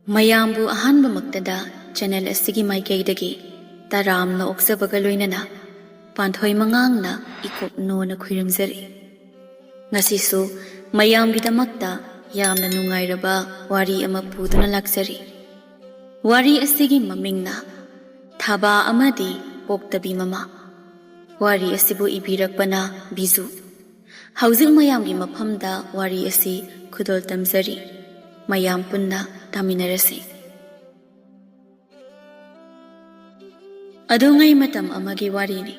ꯃꯌꯥꯝꯕꯨ ꯑꯍꯥꯟꯕꯃꯛꯇꯗ ꯆꯦꯅꯦꯜ ꯑꯁꯤꯒꯤ ꯃꯥꯏꯀꯩꯗꯒꯤ ꯇꯔꯥꯝꯅ ꯑꯣꯛꯆꯕꯒ ꯂꯣꯏꯅꯅ ꯄꯥꯟꯊꯣꯏ ꯃꯉꯥꯡꯅ ꯏꯀꯣꯛ ꯅꯣꯅ ꯈꯨꯔꯨꯝꯖꯔꯤ꯫ ꯉꯁꯤꯁꯨ ꯃꯌꯥꯝꯒꯤꯗꯃꯛꯇ ꯌꯥꯝꯅ ꯅꯨꯡꯉꯥꯏꯔꯕ ꯋꯥꯔꯤ ꯑꯃ ꯄꯨꯗꯨꯅ ꯂꯥꯛꯆꯔꯤ꯫ ꯋꯥꯔꯤ ꯑꯁꯤꯒꯤ ꯃꯃꯤꯡꯅ ꯊꯥꯕꯥ ꯑꯃꯗꯤ ꯄꯣꯛꯇꯕꯤ ꯃꯃꯥ꯫ ꯋꯥꯔꯤ ꯑꯁꯤꯕꯨ ꯏꯕꯤꯔꯛꯄꯅ ꯕꯤꯖꯨ꯫ ꯍꯧꯖꯤꯛ ꯃꯌꯥꯝꯒꯤ ꯃꯐꯝꯗ ꯋꯥꯔꯤ ꯑꯁꯤ ꯈꯨꯗꯣꯜ ꯇꯝꯖꯔꯤ꯫ ꯃꯌꯥꯝ ꯄꯨꯟꯅ ꯇꯥꯃꯤꯟꯅꯔꯁꯤ꯫ ꯑꯗꯨꯉꯩ ꯃꯇꯝ ꯑꯃꯒꯤ ꯋꯥꯔꯤꯅꯤ꯫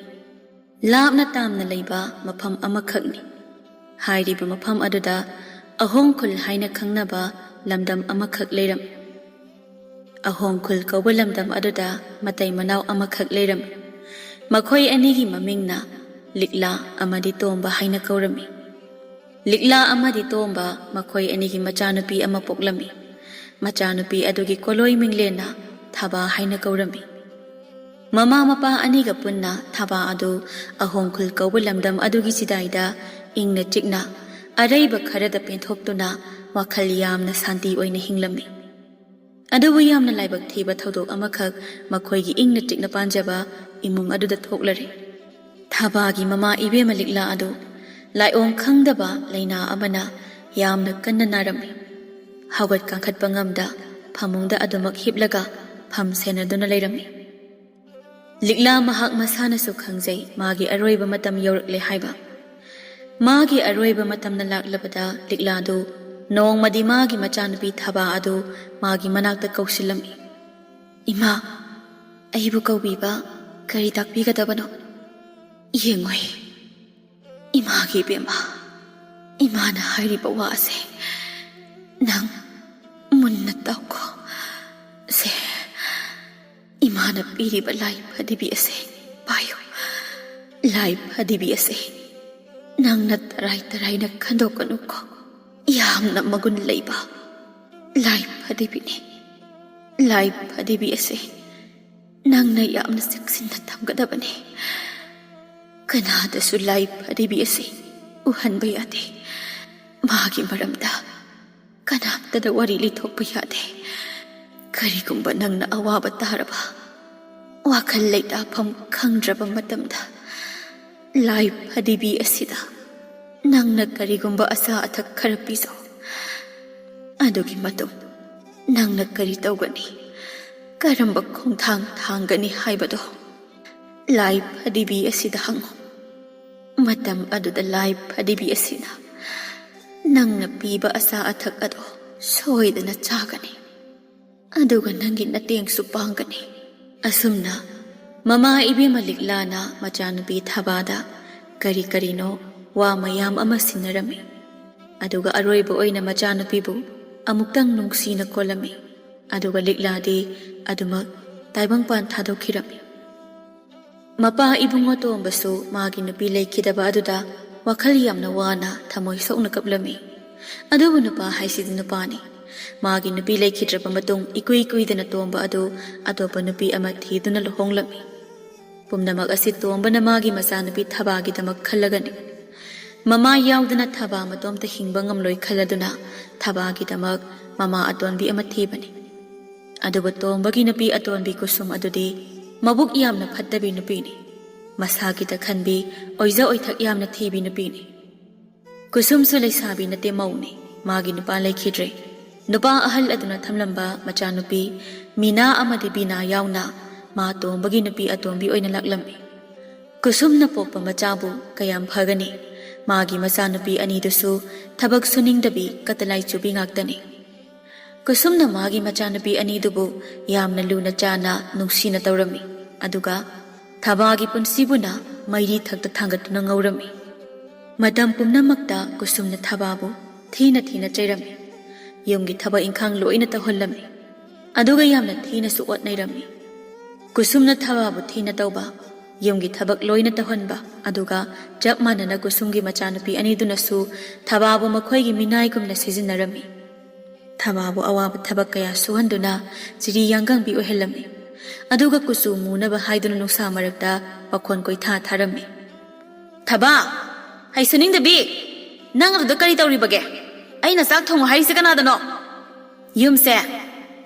ꯂꯥꯞꯅ ꯇꯥꯝꯅ ꯂꯩꯕ ꯃꯐꯝ ꯑꯃꯈꯛꯅꯤ꯫ ꯍꯥꯏꯔꯤꯕ ꯃꯐꯝ ꯑꯗꯨꯗ ꯑꯍꯣꯡꯈꯨꯜ ꯍꯥꯏꯅ ꯈꯪꯅꯕ ꯂꯝꯗꯝ ꯑꯃꯈꯛ ꯂꯩꯔꯝꯃꯤ꯫ ꯑꯍꯣꯡꯈꯨꯜ ꯀꯧꯕ ꯂꯝꯗꯝ ꯑꯗꯨꯗ ꯃꯇꯩ ꯃꯅꯥꯎ ꯑꯃꯈꯛ ꯂꯩꯔꯝꯃꯤ꯫ ꯃꯈꯣꯏ ꯑꯅꯤꯒꯤ ꯃꯃꯤꯡꯅ ꯂꯤꯛꯂꯥ ꯑꯃꯗꯤ ꯇꯣꯝꯕ ꯍꯥꯏꯅ ꯀꯧꯔꯝꯃꯤ꯫ ꯂꯤꯛꯂꯥ ꯑꯃꯗꯤ ꯇꯣꯝꯕ ꯃꯈꯣꯏ ꯑꯅꯤꯒꯤ ꯃꯆꯥꯅꯨꯄꯤ ꯑꯃ ꯄꯣꯛꯂꯝꯃꯤ꯫ ꯃꯆꯥꯅꯨꯄꯤ ꯑꯗꯨꯒꯤ ꯀꯣꯂꯣꯏ ꯃꯤꯡꯂꯦꯟꯅ ꯊꯥꯕꯥ ꯍꯥꯏꯅ ꯀꯧꯔꯝꯃꯤ꯫ ꯃꯃꯥ ꯃꯄꯥ ꯑꯅꯤꯒ ꯄꯨꯟꯅ ꯊꯥꯕꯥ ꯑꯗꯨ ꯑꯍꯣꯡꯈꯨꯜ ꯀꯧꯕ ꯂꯝꯗꯝ ꯑꯗꯨꯒꯤ ꯆꯤꯗꯥꯏꯗ ꯏꯪꯅ ꯆꯤꯛꯅ ꯑꯔꯩꯕ ꯈꯔꯗ ꯄꯦꯟꯊꯣꯛꯇꯨꯅ ꯋꯥꯈꯜ ꯌꯥꯝꯅ ꯁꯥꯟꯇꯤ ꯑꯣꯏꯅ ꯍꯤꯡꯂꯝꯃꯤ꯫ ꯑꯗꯨꯕꯨ ꯌꯥꯝꯅ ꯂꯥꯏꯕꯛ ꯊꯤꯕ ꯊꯧꯗꯣꯛ ꯑꯃꯈꯛ ꯃꯈꯣꯏꯒꯤ ꯏꯪꯅ ꯆꯤꯛꯅ ꯄꯥꯟꯖꯕ ꯏꯃꯨꯡ ꯑꯗꯨꯗ ꯊꯣꯛꯂꯔꯦ꯫ ꯊꯥꯕꯥꯒꯤ ꯃꯃꯥ ꯏꯕꯦꯝꯃ ꯂꯤꯛꯂꯥ ꯑꯗꯨ ꯂꯥꯏꯑꯣꯡ ꯈꯪꯗꯕ ꯂꯩꯅꯥ ꯑꯃꯅ ꯌꯥꯝꯅ ꯀꯟꯅ ꯅꯥꯔꯝꯃꯤ꯫ ꯍꯧꯒꯠ ꯀꯥꯡꯈꯠꯄ ꯉꯝꯗ ꯐꯃꯨꯡꯗ ꯑꯗꯨꯃꯛ ꯍꯤꯞꯂꯒ ꯐꯝ ꯁꯦꯟꯅꯗꯨꯅ ꯂꯩꯔꯝꯃꯤ꯫ ꯂꯤꯛꯂꯥ ꯃꯍꯥꯛ ꯃꯁꯥꯅꯁꯨ ꯈꯪꯖꯩ ꯃꯥꯒꯤ ꯑꯔꯣꯏꯕ ꯃꯇꯝ ꯌꯧꯔꯛꯂꯦ ꯍꯥꯏꯕ꯫ ꯃꯥꯒꯤ ꯑꯔꯣꯏꯕ ꯃꯇꯝꯅ ꯂꯥꯛꯂꯕꯗ ꯂꯤꯛꯂꯥꯗꯨ ꯅꯣꯡꯃꯗꯤ ꯃꯥꯒꯤ ꯃꯆꯥꯅꯨꯄꯤ ꯊꯥꯕꯥ ꯑꯗꯨ ꯃꯥꯒꯤ ꯃꯅꯥꯛꯇ ꯀꯧꯁꯤꯜꯂꯝꯃꯤ꯫ "ꯏꯃꯥ, ꯑꯩꯕꯨ ꯀꯧꯕꯤꯕ ꯀꯔꯤ ꯇꯥꯛꯄꯤꯒꯗꯕꯅꯣ? ꯌꯦꯡꯉꯣꯏ ꯏꯃꯥꯒꯤ ꯏꯕꯦꯝꯃ, ꯏꯃꯥꯅ ꯍꯥꯏꯔꯤꯕ ꯋꯥ ꯑꯁꯦ ꯅꯪ ꯃꯨꯟꯅ ꯇꯥꯎꯀꯣ꯫ ꯁꯦ, ꯏꯃꯥꯅ ꯄꯤꯔꯤꯕ ꯂꯥꯏ ꯐꯗꯤꯕꯤ ꯑꯁꯦ ꯄꯥꯏꯌꯨ꯫ ꯂꯥꯏ ꯐꯗꯤꯕꯤ ꯑꯁꯦ ꯅꯪꯅ ꯇꯔꯥꯏ ꯇꯔꯥꯏꯅ ꯈꯟꯗꯣꯛꯀꯅꯨꯀꯣ꯫ ꯌꯥꯝꯅ ꯃꯒꯨꯟ ꯂꯩꯕ ꯂꯥꯏ ꯐꯗꯤꯕꯤꯅꯤ꯫ ꯂꯥꯏ ꯐꯗꯤꯕꯤ ꯑꯁꯦ ꯅꯪꯅ ꯌꯥꯝꯅ ꯆꯦꯛꯁꯤꯟꯅ ꯊꯝꯒꯗꯕꯅꯤ꯫ ꯀꯅꯥꯗꯁꯨ ꯂꯥꯏ ꯐꯗꯤꯕꯤ ꯑꯁꯦ ꯎꯍꯟꯕ ꯌꯥꯗꯦ꯫ ꯃꯥꯒꯤ ꯃꯔꯝꯗ ꯀꯅꯥꯝꯇꯗ ꯋꯥꯔꯤ ꯂꯤꯊꯣꯛꯄ ꯌꯥꯗꯦ꯫ ꯀꯔꯤꯒꯨꯝꯕ ꯅꯪꯅ ꯑꯋꯥꯕ ꯇꯥꯔꯕ, ꯋꯥꯈꯜ ꯂꯩꯇꯥꯐꯝ ꯈꯪꯗ꯭ꯔꯕ ꯃꯇꯝꯗ ꯂꯥꯏ ꯐꯗꯤꯕꯤ ꯑꯁꯤꯗ ꯅꯪꯅ ꯀꯔꯤꯒꯨꯝꯕ ꯑꯆꯥ ꯑꯊꯛ ꯈꯔ ꯄꯤꯖꯧ꯫ ꯑꯗꯨꯒꯤ ꯃꯇꯨꯡ ꯅꯪꯅ ꯀꯔꯤ ꯇꯧꯒꯅꯤ, ꯀꯔꯝꯕ ꯈꯣꯡꯊꯥꯡ ꯊꯥꯡꯒꯅꯤ ꯍꯥꯏꯕꯗꯣ ꯂꯥꯏ ꯐꯗꯤꯕꯤ ꯑꯁꯤꯗ ꯍꯪꯉꯨ꯫ ꯃꯇꯝ ꯑꯗꯨꯗ ꯂꯥꯏ ꯐꯗꯤꯕꯤ ꯑꯁꯤꯅ ꯅꯪꯅ ꯄꯤꯕ ꯑꯆꯥ ꯑꯊꯛ ꯑꯗꯣ ꯁꯣꯏꯗꯅ ꯆꯥꯒꯅꯤ꯫ ꯑꯗꯨꯒ ꯅꯪꯒꯤ ꯃꯇꯦꯡꯁꯨ ꯄꯥꯡꯒꯅꯤ." ꯑꯁꯨꯝꯅ ꯃꯃꯥ ꯏꯕꯦꯝꯃ ꯂꯤꯛꯂꯥꯅ ꯃꯆꯥꯅꯨꯄꯤ ꯊꯥꯕꯥꯗ ꯀꯔꯤ ꯀꯔꯤꯅꯣ ꯋꯥ ꯃꯌꯥꯝ ꯑꯃ ꯁꯤꯟꯅꯔꯝꯃꯤ꯫ ꯑꯗꯨꯒ ꯑꯔꯣꯏꯕ ꯑꯣꯏꯅ ꯃꯆꯥꯅꯨꯄꯤꯕꯨ ꯑꯃꯨꯛꯇꯪ ꯅꯨꯡꯁꯤꯅ ꯀꯣꯜꯂꯝꯃꯤ꯫ ꯑꯗꯨꯒ ꯂꯤꯛꯂꯥꯗꯤ ꯑꯗꯨꯃꯛ ꯇꯥꯏꯕꯪꯄꯥꯟ ꯊꯥꯗꯣꯛꯈꯤꯔꯝꯃꯤ꯫ ꯃꯄꯥ ꯏꯕꯨꯡꯉꯣ ꯇꯣꯝꯕꯁꯨ ꯃꯥꯒꯤ ꯅꯨꯄꯤ ꯂꯩꯈꯤꯗꯕ ꯑꯗꯨꯗ ꯋꯥꯈꯜ ꯌꯥꯝꯅ ꯋꯥꯅ ꯊꯃꯣꯏ ꯁꯣꯛꯅ ꯀꯞꯂꯝꯃꯤ꯫ ꯑꯗꯨꯕꯨ ꯅꯨꯄꯥ ꯍꯥꯏꯁꯤꯗꯤ ꯅꯨꯄꯥꯅꯤ꯫ ꯃꯥꯒꯤ ꯅꯨꯄꯤ ꯂꯩꯈꯤꯗ꯭ꯔꯕ ꯃꯇꯨꯡ ꯏꯀꯨꯏ ꯀꯨꯏꯗꯅ ꯇꯣꯝꯕ ꯑꯗꯨ ꯑꯇꯣꯞꯄ ꯅꯨꯄꯤ ꯑꯃ ꯊꯤꯗꯨꯅ ꯂꯨꯍꯣꯡꯂꯝꯃꯤ꯫ ꯄꯨꯝꯅꯃꯛ ꯑꯁꯤ ꯇꯣꯝꯕꯅ ꯃꯥꯒꯤ ꯃꯆꯥꯅꯨꯄꯤ ꯊꯥꯕꯥꯒꯤꯗꯃꯛ ꯈꯜꯂꯒꯅꯤ꯫ ꯃꯃꯥ ꯌꯥꯎꯗꯅ ꯊꯥꯕꯥ ꯃꯇꯣꯝꯇ ꯍꯤꯡꯕ ꯉꯝꯂꯣꯏ ꯈꯜꯂꯗꯨꯅ ꯊꯥꯕꯥꯒꯤꯗꯃꯛ ꯃꯃꯥ ꯑꯇꯣꯟꯕꯤ ꯑꯃ ꯊꯤꯕꯅꯤ꯫ ꯑꯗꯨꯕꯨ ꯇꯣꯝꯕꯒꯤ ꯅꯨꯄꯤ ꯑꯇꯣꯟꯕꯤ ꯀꯨꯁꯨꯝ ꯑꯗꯨꯗꯤ ꯃꯕꯨꯛ ꯌꯥꯝꯅ ꯐꯠꯇꯕꯤ ꯅꯨꯄꯤꯅꯤ꯫ ꯃꯁꯥꯒꯤꯗ ꯈꯟꯕꯤ ꯑꯣꯏꯖ ꯑꯣꯏꯊꯛ ꯌꯥꯝꯅ ꯊꯤꯕꯤ ꯅꯨꯄꯤꯅꯤ꯫ ꯀꯨꯁꯨꯝꯁꯨ ꯂꯩꯁꯥꯕꯤ ꯅꯠꯇꯦ, ꯃꯧꯅꯤ꯫ ꯃꯥꯒꯤ ꯅꯨꯄꯥ ꯂꯩꯈꯤꯗ꯭ꯔꯦ꯫ ꯅꯨꯄꯥ ꯑꯍꯜ ꯑꯗꯨꯅ ꯊꯝꯂꯝꯕ ꯃꯆꯥꯅꯨꯄꯤ ꯃꯤꯅꯥ ꯑꯃꯗꯤ ꯕꯤꯅꯥ ꯌꯥꯎꯅ ꯃꯥ ꯇꯣꯝꯕꯒꯤ ꯅꯨꯄꯤ ꯑꯇꯣꯝꯕꯤ ꯑꯣꯏꯅ ꯂꯥꯛꯂꯝꯃꯤ꯫ ꯀꯨꯁꯨꯝꯅ ꯄꯣꯛꯄ ꯃꯆꯥꯕꯨ ꯀꯌꯥꯝ ꯐꯒꯅꯤ꯫ ꯃꯥꯒꯤ ꯃꯆꯥꯅꯨꯄꯤ ꯑꯅꯤꯗꯨꯁꯨ ꯊꯕꯛ ꯁꯨꯅꯤꯡꯗꯕꯤ ꯀꯇꯂꯥꯏ ꯆꯨꯕꯤ ꯉꯥꯛꯇꯅꯤ꯫ ꯀꯨꯁꯨꯝꯅ ꯃꯥꯒꯤ ꯃꯆꯥꯅꯨꯄꯤ ꯑꯅꯤꯗꯨꯕꯨ ꯌꯥꯝꯅ ꯂꯨꯅ ꯆꯥꯅ ꯅꯨꯡꯁꯤꯅ ꯇꯧꯔꯝꯃꯤ꯫ ꯑꯗꯨꯒ ꯊꯥꯕꯥꯒꯤ ꯄꯨꯟꯁꯤꯕꯨꯅ ꯃꯩꯔꯤ ꯊꯛꯇ ꯊꯥꯡꯒꯠꯇꯨꯅ ꯉꯧꯔꯝꯃꯤ꯫ ꯃꯇꯝ ꯄꯨꯝꯅꯃꯛꯇ ꯀꯨꯁꯨꯝꯅ ꯊꯥꯕꯥꯕꯨ ꯊꯤꯅ ꯊꯤꯅ ꯆꯩꯔꯝꯃꯤ꯫ ꯌꯨꯝꯒꯤ ꯊꯕꯛ ꯏꯪꯈꯥꯡ ꯂꯣꯏꯅ ꯇꯧꯍꯜꯂꯝꯃꯤ꯫ ꯑꯗꯨꯒ ꯌꯥꯝꯅ ꯊꯤꯅꯁꯨ ꯑꯣꯠꯅꯩꯔꯝꯃꯤ꯫ ꯀꯨꯁꯨꯝꯅ ꯊꯥꯕꯥꯕꯨ ꯊꯤꯅ ꯇꯧꯕ, ꯌꯨꯝꯒꯤ ꯊꯕꯛ ꯂꯣꯏꯅ ꯇꯧꯍꯟꯕ, ꯑꯗꯨꯒ ꯆꯞ ꯃꯥꯟꯅꯅ ꯀꯨꯁꯨꯝꯒꯤ ꯃꯆꯥꯅꯨꯄꯤ ꯑꯅꯤꯗꯨꯅꯁꯨ ꯊꯥꯕꯥꯕꯨ ꯃꯈꯣꯏꯒꯤ ꯃꯤꯅꯥꯏꯒꯨꯝꯅ ꯁꯤꯖꯤꯟꯅꯔꯝꯃꯤ꯫ ꯊꯥꯕꯥꯕꯨ ꯑꯋꯥꯕ ꯊꯕꯛ ꯀꯌా ꯁꯨꯍꯟꯗꯨꯅ ꯆꯤꯔꯤ ꯌꯥꯡꯒꯪꯕꯤ ꯑꯣꯏꯍꯜꯂꯝꯃꯤ꯫ ꯑꯗꯨꯒ ꯀꯨꯆꯨ ꯃꯨꯅꯕ ꯍꯥꯏꯗꯨꯅ ꯅꯨꯡꯁꯥ ꯃꯔꯛꯇ ꯄꯥꯈꯣꯟ ꯀꯣꯏꯊꯥ ꯊꯥꯔꯝꯃꯤ꯫ "ꯊꯥꯕꯥ, ꯍꯩꯁꯨꯅꯤꯡꯗꯕꯤ, ꯅꯪ ꯑꯗꯨꯗ ꯀꯔꯤ ꯇꯧꯔꯤꯕꯒꯦ? ꯑꯩꯅ ꯆꯥꯛ ꯊꯣꯡꯉꯨ ꯍꯥꯏꯔꯤꯁꯦ ꯀꯅꯥꯗꯅꯣ? ꯌꯨꯝꯁꯦ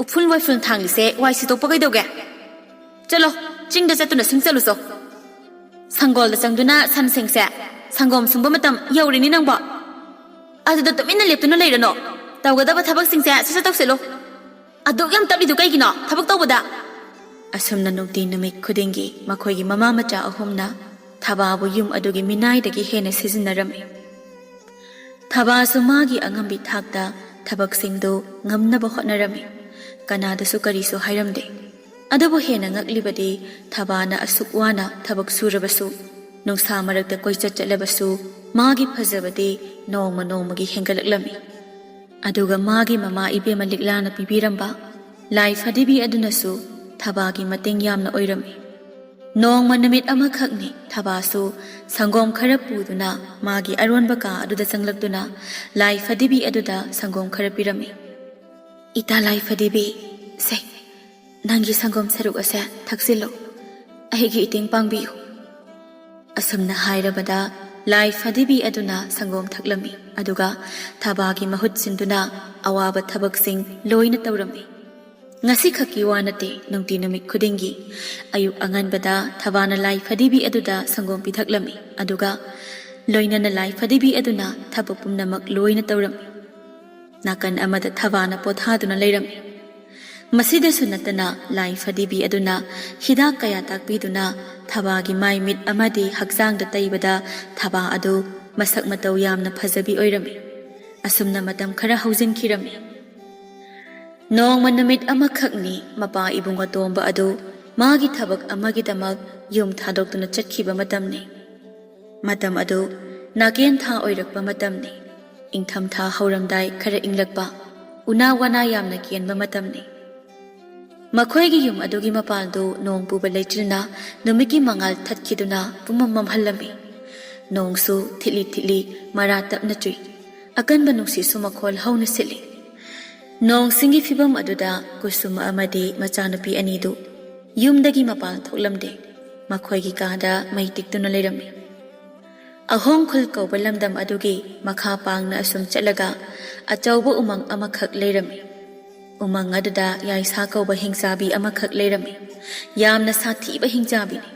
ꯎꯐꯨꯜ ꯋꯥꯏꯐꯨꯜ ꯊꯥꯡꯂꯤꯁꯦ ꯋꯥꯏ ꯁꯤꯇꯣꯛꯄ ꯀꯩꯗꯧꯒꯦ? ꯆꯠꯂꯣ, ꯆꯤꯡꯗ ꯆꯠꯇꯨꯅ ꯁꯤꯡ ꯆꯠꯂꯨꯆꯣ. ꯁꯪꯒꯣꯜꯗ ꯆꯪꯗꯨꯅ ꯁꯟꯁꯤꯡꯁꯦ ꯁꯪꯒꯣꯝ ꯁꯨꯡꯕ ꯃꯇꯝ ꯌꯧꯔꯤꯅꯤ ꯅꯪꯕꯣ. ꯑꯗꯨꯗ ꯇꯨꯃꯤꯟꯅ ꯂꯦꯞꯇꯨꯅ ꯂꯩꯔꯅꯣ. ꯇꯧꯒꯗꯕ ꯊꯕꯛꯁꯤꯡꯁꯦ ꯁꯠ ꯇꯧꯁꯤꯜꯂꯨ. ꯑꯗꯨꯛ ꯌꯥꯝ ꯇꯞꯂꯤꯗꯨ ꯀꯩꯒꯤꯅꯣ ꯊꯕꯛ ꯇꯧꯕꯗ? ꯑꯁꯨꯝꯅ ꯅꯨꯡꯇꯤ ꯅꯨꯃꯤꯠ ꯈꯨꯗꯤꯡꯒꯤ ꯃꯈꯣꯏꯒꯤ ꯃꯃꯥ ꯃꯆꯥ ꯑꯍꯨꯝꯅ ꯊꯥꯕꯥꯕꯨ ꯌꯨꯝ ꯑꯗꯨꯒꯤ ꯃꯤꯅꯥꯏꯗꯒꯤ ꯍꯦꯟꯅ ꯁꯤꯖꯤꯟꯅꯔꯝꯃꯤ. ꯊꯥꯕꯥꯁꯨ ꯃꯥꯒꯤ ꯑꯉꯝꯕꯤ ꯊꯥꯛꯇ ꯊꯕꯛꯁꯤꯡꯗꯨ ꯉꯝꯅꯕ ꯍꯣꯠꯅꯔꯝꯃꯤ. ꯀꯅꯥꯗꯁꯨ ꯀꯔꯤꯁꯨ ꯍꯥꯏꯔꯝꯗꯦ. ꯑꯗꯨꯕꯨ ꯍꯦꯟꯅ ꯉꯛꯂꯤꯕꯗꯤ ꯊꯥꯕꯥꯅ ꯑꯁꯨꯛ ꯋꯥꯅ ꯊꯕꯛ ꯁꯨꯔꯕꯁꯨ, ꯅꯨꯡꯁꯥ ꯃꯔꯛꯇ ꯀꯣꯏꯆꯠ ꯆꯠꯂꯕꯁꯨ ꯃꯥꯒꯤ ꯐꯖꯕꯗꯤ ꯅꯣꯡꯃ ꯅꯣꯡꯃꯒꯤ ꯍꯦꯟꯒꯠꯂꯛꯂꯝꯃꯤ. ꯑꯗꯨꯒ ꯃꯥꯒꯤ ꯃꯃꯥ ꯏꯕꯦꯝꯃ ꯂꯤꯛꯂꯥꯅ ꯄꯤꯕꯤꯔꯝꯕ ꯂꯥꯏ ꯐꯗꯤꯕꯤ ꯑꯗꯨꯅꯁꯨ ꯊꯥꯕꯥꯒꯤ ꯃꯇꯦꯡ ꯌꯥꯝꯅ ꯑꯣꯏꯔꯝꯃꯤ. ꯅꯣꯡꯃ ꯅꯨꯃꯤꯠ ꯑꯃꯈꯛꯅꯤ ꯊꯥꯕꯥꯁꯨ ꯁꯪꯒꯣꯝ ꯈꯔ ꯄꯨꯗꯨꯅ ꯃꯥꯒꯤ ꯑꯔꯣꯟꯕ ꯀꯥ ꯑꯗꯨꯗ ꯆꯪꯂꯛꯇꯨꯅ ꯂꯥꯏ ꯐꯗꯤꯕꯤ ꯑꯗꯨꯗ ꯁꯪꯒꯣꯝ ꯈꯔ ꯄꯤꯔꯝꯃꯤ. ꯏꯇꯥ ꯂꯥꯏ ꯐꯗꯤꯕꯤ, ꯁꯦ ꯅꯪꯒꯤ ꯁꯪꯒꯣꯝ ꯁꯔꯨꯛ ꯑꯁꯦ ꯊꯛꯆꯤꯜꯂꯨ. ꯑꯩꯒꯤ ꯏꯇꯦꯡ ꯄꯥꯡꯕꯤꯌꯨ. ꯑꯁꯨꯝꯅ ꯍꯥꯏꯔꯕꯗ ꯂꯥꯏ ꯐꯗꯤꯕꯤ ꯑꯗꯨꯅ ꯁꯪꯒꯣꯝ ꯊꯛꯂꯝꯃꯤ. ꯑꯗꯨꯒ ꯊꯥꯕꯥꯒꯤ ꯃꯍꯨꯠ ꯁꯤꯟꯗꯨꯅ ꯑꯋꯥꯕ ꯊꯕꯛꯁꯤꯡ ꯂꯣꯏꯅ ꯇꯧꯔꯝꯃꯤ. ꯉꯁꯤ ꯈꯛꯀꯤ ꯋꯥ ꯅꯠꯇꯦ, ꯅꯨꯡꯇꯤ ꯅꯨꯃꯤꯠ ꯈꯨꯗꯤꯡꯒꯤ ꯑꯌꯨꯛ ꯑꯉꯟꯕꯗ ꯊꯥꯕꯥꯅ ꯂꯥꯏ ꯐꯗꯤꯕꯤ ꯑꯗꯨꯗ ꯁꯪꯒꯣꯝ ꯄꯤꯊꯛꯂꯝꯃꯤ. ꯑꯗꯨꯒ ꯂꯣꯏꯅꯅ ꯂꯥꯏ ꯐꯗꯤꯕꯤ ꯑꯗꯨꯅ ꯊꯕꯛ ꯄꯨꯝꯅꯃꯛ ꯂꯣꯏꯅ ꯇꯧꯔꯝꯃꯤ. ꯅꯥꯀꯟ ꯑꯃꯗ ꯊꯥꯕꯥꯅ ꯄꯣꯊꯥꯗꯨꯅ ꯂꯩꯔꯝꯃꯤ. ꯃꯁꯤꯗꯁꯨ ꯅꯠꯇꯅ ꯂꯥꯏ ꯐꯗꯤꯕꯤ ꯑꯗꯨꯅ ꯍꯤꯗꯥꯛ ꯀꯌꯥ ꯇꯥꯛꯄꯤꯗꯨꯅ ꯊꯥꯕꯥꯒꯤ ꯃꯥꯏ ꯃꯤꯠ ꯑꯃꯗꯤ ꯍꯛꯆꯥꯡꯗ ꯇꯩꯕꯗ ꯊꯥꯕꯥ ꯑꯗꯨ ꯃꯁꯛ ꯃꯇꯧ ꯌꯥꯝꯅ ꯐꯖꯕꯤ ꯑꯣꯏꯔꯝꯃꯤ. ꯑꯁꯨꯝꯅ ꯃꯇꯝ ꯈꯔ ꯍꯧꯖꯤꯟꯈꯤꯔꯝꯃꯤ. ꯅꯣꯡꯃ ꯅꯨꯃꯤꯠ ꯑꯃꯈꯛꯅꯤ ꯃꯄꯥ ꯏꯕꯨꯡ ꯑꯇꯣꯝꯕ ꯑꯗꯨ ꯃꯥꯒꯤ ꯊꯕꯛ ꯑꯃꯒꯤꯗꯃꯛ ꯌꯨꯝ ꯊꯥꯗꯣꯛꯇꯨꯅ ꯆꯠꯈꯤꯕ ꯃꯇꯝꯅꯤ. ꯃꯇꯝ ꯑꯗꯨ ꯅꯥꯀꯦꯟ ꯊꯥ ꯑꯣꯏꯔꯛꯄ ꯃꯇꯝꯅꯤ. ꯏꯪꯊꯝꯊꯥ ꯍꯧꯔꯝꯗꯥꯏ ꯈꯔ ꯏꯪꯂꯛꯄ, ꯎꯅꯥ ꯋꯥꯅꯥ ꯌꯥꯝꯅ ꯀꯦꯟꯕ ꯃꯇꯝꯅꯤ. ꯃꯈꯣꯏꯒꯤ ꯌꯨꯝ ꯑꯗꯨꯒꯤ ꯃꯄꯥꯟꯗꯨ ꯅꯣꯡ ꯄꯨꯕ ꯂꯩꯆꯤꯜꯅ ꯅꯨꯃꯤꯠꯀꯤ ꯃꯉꯥꯜ ꯊꯠꯈꯤꯗꯨꯅ ꯄꯨꯝꯃꯝ ꯃꯝꯍꯜꯂꯝꯃꯤ. ꯅꯣꯡꯁꯨ ꯊꯤꯠꯂꯤ ꯊꯤꯠꯂꯤ ꯃꯔꯥ ꯇꯞꯅ ꯆꯨꯏ. ꯑꯀꯟꯕ ꯅꯨꯡꯁꯤꯠꯁꯨ ꯃꯈꯣꯜ ꯍꯧꯅ ꯁꯤꯠꯂꯤ. ꯅꯣꯡꯁꯤꯡꯒꯤ ꯐꯤꯕꯝ ꯑꯗꯨꯗ ꯀꯨꯁꯨꯝ ꯑꯃꯗꯤ ꯃꯆꯥꯅꯨꯄꯤ ꯑꯅꯤꯗꯨ ꯌꯨꯝꯗꯒꯤ ꯃꯄꯥꯟ ꯊꯣꯛꯂꯝꯗꯦ. ꯃꯈꯣꯏꯒꯤ ꯀꯥꯗ ꯃꯩ ꯇꯤꯛꯇꯨꯅ ꯂꯩꯔꯝꯃꯤ. ꯑꯍꯣꯡꯈꯨꯜ ꯀꯧꯕ ꯂꯝꯗꯝ ꯑꯗꯨꯒꯤ ꯃꯈꯥ ꯄꯥꯡꯅ ꯑꯁꯨꯝ ꯆꯠꯂꯒ ꯑꯆꯧꯕ ꯎꯃꯪ ꯑꯃꯈꯛ ꯂꯩꯔꯝꯃꯤ. ꯎꯃꯪ ꯑꯗꯨꯗ ꯌꯥꯏꯁꯥ ꯀꯧꯕ ꯍꯤꯡꯆꯥꯕꯤ ꯑꯃꯈꯛ ꯂꯩꯔꯝꯃꯤ. ꯌꯥꯝꯅ ꯁꯥꯊꯤꯕ ꯍꯤꯡꯆꯥꯕꯤꯅꯤ.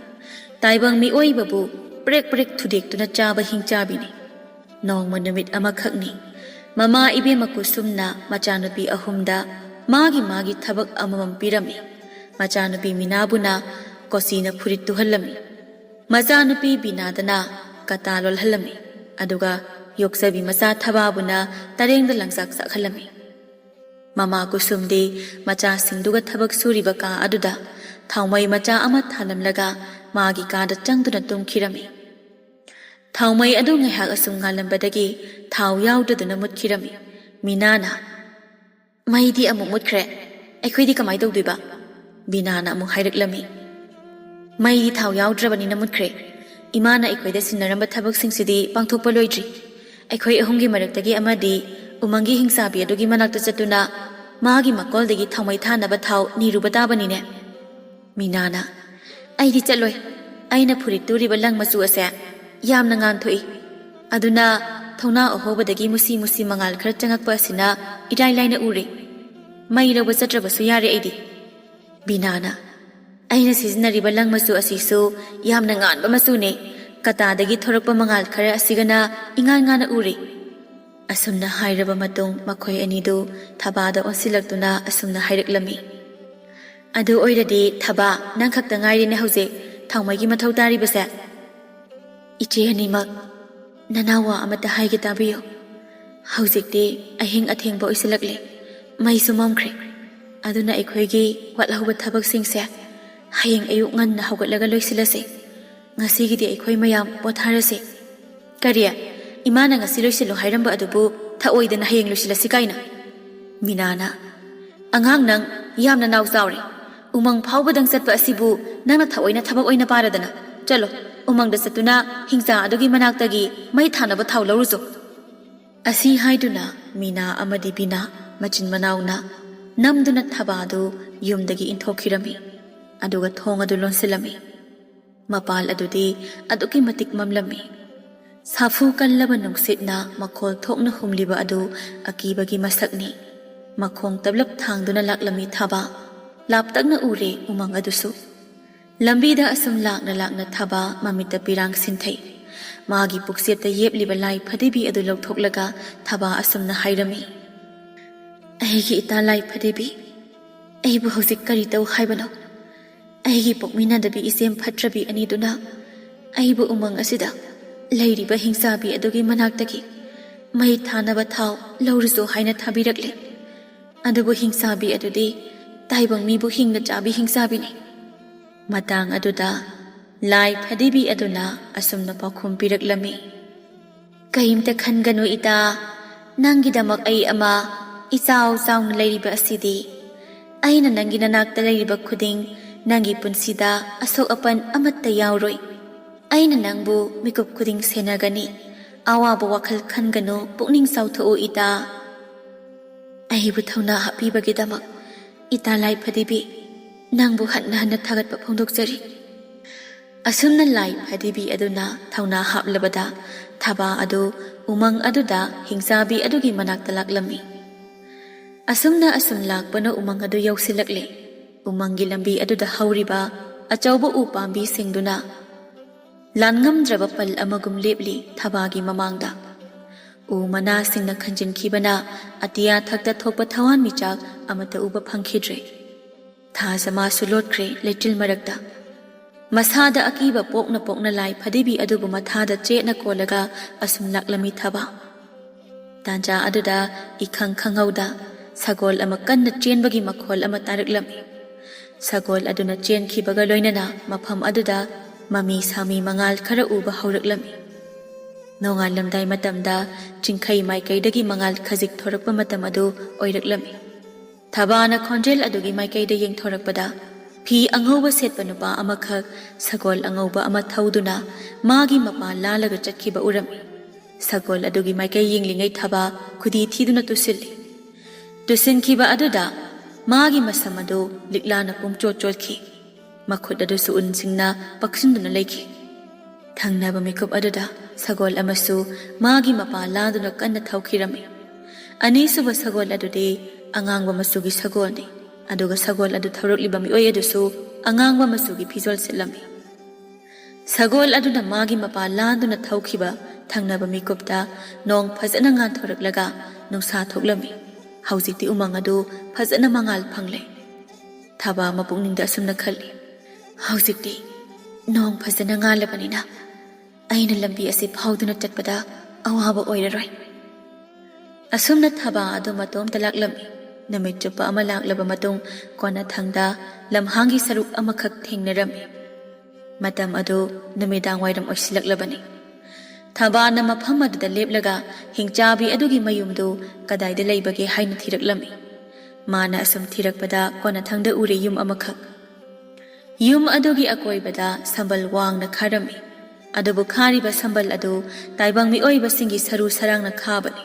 ꯇꯥꯏꯕꯪ ꯃꯤꯑꯣꯏꯕꯕꯨ ꯄ꯭ꯔꯦꯛ ꯄ꯭ꯔꯦꯛ ꯊꯨꯗꯦꯛꯇꯨꯅ ꯆꯥꯕ ꯍꯤꯡꯆꯥꯕꯤꯅꯤ. ꯅꯣꯡꯃ ꯅꯨꯃꯤꯠ ꯑꯃꯈꯛꯅꯤ ꯃꯃꯥ ꯏꯕꯦꯝꯃ ꯀꯨꯁꯨꯝꯅ ꯃꯆꯥꯅꯨꯄꯤ ꯑꯍꯨꯝꯗ ꯃꯥꯒꯤ ꯊꯕꯛ ꯑꯃꯃꯝ ꯄꯤꯔꯝꯃꯤ. ꯃꯆꯥꯅꯨꯄꯤ ꯃꯤꯅꯥꯕꯨꯅ ꯀꯣꯆꯤꯅ ꯐꯨꯔꯤꯠ ꯇꯨꯍꯜꯂꯝꯃꯤ. ꯃꯆꯥꯅꯨꯄꯤ ꯕꯤꯅꯥꯗꯅ ꯀꯇꯥ ꯂꯣꯜꯍꯜꯂꯝꯃꯤ. ꯑꯗꯨꯒ ꯌꯣꯛꯆꯕꯤ ꯃꯆꯥ ꯊꯥꯕꯥꯕꯨꯅ ꯇꯔꯦꯡꯗ ꯂꯪꯆꯥꯛ ꯆꯥꯛꯍꯜꯂꯝꯃꯤ. ꯃꯃꯥ ꯀꯨꯁꯨꯝꯗꯤ ꯃꯆꯥꯁꯤꯡꯗꯨꯒ ꯊꯕꯛ ꯁꯨꯔꯤꯕ ꯀꯥ ꯑꯗꯨꯗ ꯊꯥꯎꯃꯩ ꯃꯆꯥ ꯑꯃ ꯊꯥꯂꯝꯂꯒ ꯃꯥꯒꯤ ꯀꯥꯗ ꯆꯪꯗꯨꯅ ꯇꯨꯝꯈꯤꯔꯝꯃꯤ. ꯊꯥꯎꯃꯩ ꯑꯗꯨ ꯉꯥꯏꯍꯥꯛ ꯑꯁꯨꯝ ꯉꯥꯜꯂꯝꯕꯗꯒꯤ ꯊꯥꯎ ꯌꯥꯎꯗꯗꯨꯅ ꯃꯨꯠꯈꯤꯔꯝꯃꯤ. ꯃꯤꯅꯥꯅ, ꯃꯩꯗꯤ ꯑꯃꯨꯛ ꯃꯨꯠꯈ꯭ꯔꯦ, ꯑꯩꯈꯣꯏꯗꯤ ꯀꯃꯥꯏꯅ ꯇꯧꯗꯣꯏꯕ? ꯕꯤꯅꯥꯅ ꯑꯃꯨꯛ ꯍꯥꯏꯔꯛꯂꯝꯃꯤ. ꯃꯩꯗꯤ ꯊꯥꯎ ꯌꯥꯎꯗ꯭ꯔꯕꯅꯤꯅ ꯃꯨꯠꯈ꯭ꯔꯦ. ꯏꯃꯥꯅ ꯑꯩꯈꯣꯏꯗ ꯁꯤꯟꯅꯔꯝꯕ ꯊꯕꯛꯁꯤꯡꯁꯤꯗꯤ ꯄꯥꯡꯊꯣꯛꯄ ꯂꯣꯏꯗ꯭ꯔꯤ. ꯑꯩꯈꯣꯏ ꯑꯍꯨꯝꯒꯤ ꯃꯔꯛꯇꯒꯤ ꯑꯃꯗꯤ ꯎꯃꯪꯒꯤ ꯍꯤꯡꯆꯥꯕꯤ ꯑꯗꯨꯒꯤ ꯃꯅꯥꯛꯇ ꯆꯠꯇꯨꯅ ꯃꯥꯒꯤ ꯃꯀꯣꯜꯗꯒꯤ ꯊꯥꯎꯃꯩ ꯊꯥꯅꯕ ꯊꯥꯎ ꯅꯤꯔꯨꯕ ꯇꯥꯕꯅꯤꯅꯦ. ꯃꯤꯅꯥꯅ, ꯑꯩꯗꯤ ꯆꯠꯂꯣꯏ. ꯑꯩꯅ ꯐꯨꯔꯤꯠ ꯇꯨꯔꯤꯕ ꯂꯪ ꯃꯆꯨ ꯑꯁꯦ ꯌꯥꯝꯅ ꯉꯥꯟꯊꯣꯛꯏ. ꯑꯗꯨꯅ ꯊꯧꯅꯥ ꯑꯍꯣꯕꯗꯒꯤ ꯃꯨꯁꯤ ꯃꯨꯁꯤ ꯃꯉꯥꯜ ꯈꯔ ꯆꯪꯉꯛꯄ ꯑꯁꯤꯅ ꯏꯔꯥꯏ ꯂꯥꯏꯅ ꯎꯔꯦ. ꯃꯩ ꯂꯧꯕ ꯆꯠꯇ꯭ꯔꯕꯁꯨ ꯌꯥꯔꯦ ꯑꯩꯗꯤ. ꯕꯤꯅꯥꯅ, ꯑꯩꯅ ꯁꯤꯖꯤꯟꯅꯔꯤꯕ ꯂꯪ ꯃꯆꯨ ꯑꯁꯤꯁꯨ ꯌꯥꯝꯅ ꯉꯥꯟꯕ ꯃꯆꯨꯅꯦ. ꯀꯇꯥꯗꯒꯤ ꯊꯣꯔꯛꯄ ꯃꯉꯥꯜ ꯈꯔ ꯑꯁꯤꯒꯅ ꯏꯉꯥꯟ ꯉꯥꯟꯅ ꯎꯔꯦ. ꯑꯁꯨꯝꯅ ꯍꯥꯏꯔꯕ ꯃꯇꯨꯡ ꯃꯈꯣꯏ ꯑꯅꯤꯗꯨ ꯊꯥꯕꯥꯗ ꯑꯣꯟꯁꯤꯜꯂꯛꯇꯨꯅ ꯑꯁꯨꯝꯅ ꯍꯥꯏꯔꯛꯂꯝꯃꯤ. ꯑꯗꯨ ꯑꯣꯏꯔꯗꯤ ꯊꯥꯕꯥ, ꯅꯪ ꯈꯛꯇ ꯉꯥꯏꯔꯦꯅꯦ ꯍꯧꯖꯤꯛ ꯊꯥꯎꯃꯩꯒꯤ ꯃꯊꯧ ꯇꯥꯔꯤꯕꯁꯦ. ꯏꯆꯦ ꯑꯅꯤꯃꯛ, ꯅꯅꯥꯎ ꯋꯥ ꯑꯃꯠꯇ ꯍꯥꯏꯒꯦ ꯇꯥꯕꯤꯌꯨ. ꯍꯧꯖꯤꯛꯇꯤ ꯑꯍꯤꯡ ꯑꯊꯦꯡꯕ ꯑꯣꯏꯁꯤꯜꯂꯛꯂꯦ. ꯃꯩꯁꯨ ꯃꯝꯈ꯭ꯔꯦ. ꯑꯗꯨꯅ ꯑꯩꯈꯣꯏꯒꯤ ꯋꯥꯠꯍꯧꯕ ꯊꯕꯛꯁꯤꯡꯁꯦ ꯍꯌꯦꯡ ꯑꯌꯨꯛ ꯉꯟꯅ ꯍꯧꯒꯠꯂꯒ ꯂꯣꯏꯁꯤꯜꯂꯁꯤ. ꯉꯁꯤꯒꯤꯗꯤ ꯑꯩꯈꯣꯏ ꯃꯌꯥꯝ ꯄꯣꯊꯥꯔꯁꯤ. ꯀꯔꯤ? ꯏꯃꯥꯅ ꯉꯁꯤ ꯂꯣꯏꯁꯤꯜꯂꯨ ꯍꯥꯏꯔꯝꯕ ꯑꯗꯨꯕꯨ ꯊꯑꯣꯏꯗꯅ ꯍꯌꯦꯡ ꯂꯣꯏꯁꯤꯜꯂꯁꯤ ꯀꯥꯏꯅ? ꯃꯤꯅꯥꯅ, ꯑꯉꯥꯡ ꯅꯪ ꯌꯥꯝꯅ ꯅꯥꯎ ꯆꯥꯎꯔꯦ. ꯎꯃꯪ ꯐꯥꯎꯕꯗꯪ ꯆꯠꯄ ꯑꯁꯤꯕꯨ ꯅꯪꯅ ꯊꯑꯣꯏꯅ ꯊꯕꯛ ꯑꯣꯏꯅ ꯄꯥꯔꯗꯅ. ꯆꯠꯂꯣ, ꯎꯃꯪꯗ ꯆꯠꯇꯨꯅ ꯍꯤꯡꯆꯥ ꯑꯗꯨꯒꯤ ꯃꯅꯥꯛꯇꯒꯤ ꯃꯩ ꯊꯥꯅꯕ ꯊꯥꯎ ꯂꯧꯔꯨꯆꯣ. ꯑꯁꯤ ꯍꯥꯏꯗꯨꯅ ꯃꯤꯅꯥ ꯑꯃꯗꯤ ꯕꯤꯅꯥ ꯃꯆꯤꯟ ꯃꯅꯥꯎꯅ ꯅꯝꯗꯨꯅ ꯊꯥꯕꯥꯗꯨ ꯌꯨꯝꯗꯒꯤ ꯏꯟꯊꯣꯛꯈꯤꯔꯝꯃꯤ. ꯑꯗꯨꯒ ꯊꯣꯡ ꯑꯗꯨ ꯂꯣꯟꯁꯤꯜꯂꯝꯃꯤ. ꯃꯄꯥꯜ ꯑꯗꯨꯗꯤ ꯑꯗꯨꯛꯀꯤ ꯃꯇꯤꯛ ꯃꯝꯂꯝꯃꯤ. ꯁꯥꯐꯨ ꯀꯜꯂꯕ ꯅꯨꯡꯁꯤꯠꯅ ꯃꯈꯣꯜ ꯊꯣꯛꯅ ꯍꯨꯝꯂꯤꯕ ꯑꯗꯨ ꯑꯀꯤꯕꯒꯤ ꯃꯁꯛꯅꯤ. Makhong tablap thangduna laklami thaba laptakna ure umang adusu lambida asum lakna thaba mamita pirang sinthai magi pukseta yepliba lai phadibi adu lokthoklaga thaba asumna hairami aigi ita lai phadibi aibu hojik kari tau haibano aigi pokmina dabi isem phatrabi aniduna aibu umang asida leiriba hingsabi adugi manaktagi mai thanaba thau lorisu haina thabirakle adubu hingsabi adudi taibang mibu hingna chabi hingsabini matang aduda lai phadibi aduna asumna pakhum piraklami kaimta khanganu ita nangidamak ai ama ichau chauna leiriba asidi aina nangi nanakta leiriba khuding nangi punsida asok apan amatta yauroi aina nangbu mikup khuding senagani awabu wakhal khanganu pukning sautho ita aibu thauna hapibagidamak ita lai phadibi nangbu hanna thagatpa phongdokjari asumna lai phadibi aduna thauna haplabada thaba adu umang aduda hingsabi adugi manakta laklami asumna asum lakpana umang adu yausilakle umangi lambi aduda hauriba achauba upambi singduna langamdraba pal amagum lepli thabagi mamangda mana singna khanjin khibana atia thakta thokpa thawan michak amata uba phangkhidre tha sama sulotkhre letil marakta masada akiba pokna lai phadibi adubu mathada chena kolaga asum laklami thaba tanja aduda ikhang khangauda sagol ama kanna chenbagi makhol ama taraklami sagol aduna chen khibaga loinana mapham aduda mami sami mangal khara uba hauraklami nongal lamdai matamda chingkhai maikaidagi mangal khajik thorakpa matam adu oiraklami thabana khonjel adugi maikaida yeng thorakpada phi angauba setpa nupa amakhak sagol angauba ama thauduna magi mapa lalaga chatkhiba urami sagol adugi maikai yenglingai thaba khudi thiduna tusin khiba aduda magi masamado liklana pumchot chotki makhut adu su unsingna paksinduna leiki thangnaba mikup aduda sagol amasu magi mapa laduna kanna thaukirami anisuba sagol adude angangba masugi sagol ni aduga sagol adu thorokliba mi oi adusu angangba masugi phizol selami sagol aduna magi mapa laduna thaukhiba thangnaba mikupta nong phajana ngan thoraklaga nungsa thoklami haujikti umang adu phajana mangal phangle thaba mapungningda asumna khali haujikti nong phajana ngalabanina aina lambi ase phauduna chatpada awaba oiraroi asumna thaba adu matom talaklami namit chupa ama laklaba matung kona thangda lamhangi saruk amakhak thengnarami matam adu namidang wairam oisilaklabani thaba na mafam aduda leplaga hingchabi adugi mayumdu kadaida leibage haina thiraklami mana asum thirakpada kona thangda ure yum amakhak yum adugi akoibada sambal wangna kharami adubu khariba sambal adu taibang mi oiba singi saru sarangna khabani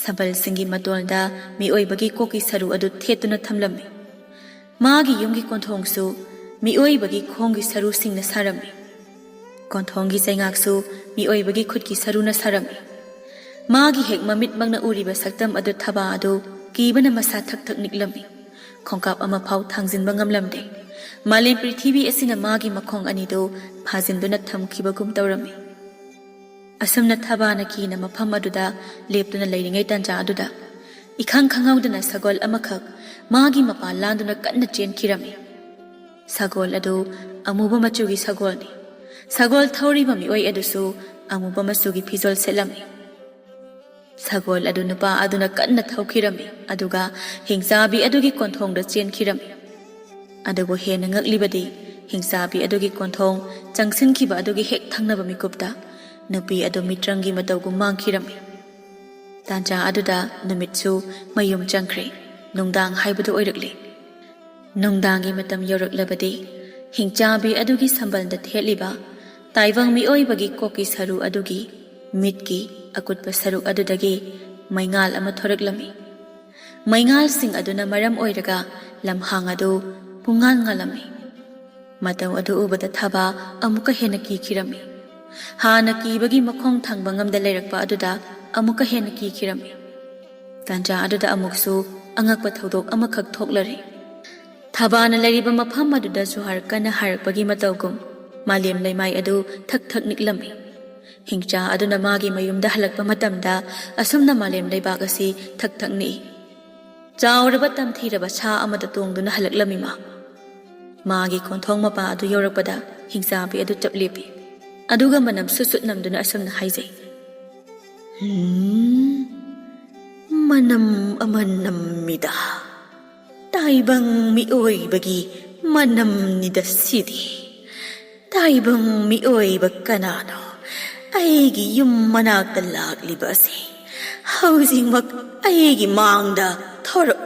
sambal singi matolda mi oibagi koki saru adu thetuna thamlami magi yumgi konthongsu mi oibagi khongi saru singna sarami konthongi saingaksu mi oibagi khutki saruna sarami magi hek mamit mangna uriba saktam adu thaba adu kibana masa thak niklami khongkap ama phau thangjinba ngamlamde malem prithibi asina magi makhong anido phajinduna thamkhibagum tawrami asumna thabana kina mafam aduda leptuna leiringai tanja aduda ikhang khangauduna sagol amakhak magi mapa landuna kanna chen khirami sagol adu amuba machugi sagol ni sagol thoriba mi oi adusu amuba machugi phizol selami sagol adu nupa aduna kanna thaukhirami aduga hingsabi adugi konthongda chen khirami adugo hena ngaklibadi hingsabi adugi konthong changsinkhiba adugi hek thangnaba mikupta nupi adu mitrangi matawgu mangkhirami tanja aduda numitsu mayum changkhre nungdang haibadu oirakle nungdangi matam yoraklabadi hingchabi adugi sambalda theliba taibang mi oibagi koki saru adugi mitki akutpa saru adudagi maingal ama thoraklami maingal sing aduna maram oiraga lamhang adu pungal ngalami mataw adu ubada thaba amuka hena kikhirami hana kibagi makhong thangbangam da leirakpa aduda amuka hena kikhirami tanja aduda amuksu angakpa thodok amakhak thoklare thabana lariba mafam aduda juhar kana harakpagi matawgum malem laimai adu thak thak niklami hingcha aduna magi mayumda halakpa matamda asumna malem laibak asi thak thak ni chawraba tamthiraba sa amada tongduna halaklami magi konthong mapa adu yorakpada hingcha bi adu chaplepi aduga manam susut namduna asumna haijai manam amanam mida taibang mi oi bagi manam nida sidi taibang mi oi bakanano aigi yum manakta lagliba ase housing mak aigi mangda thoro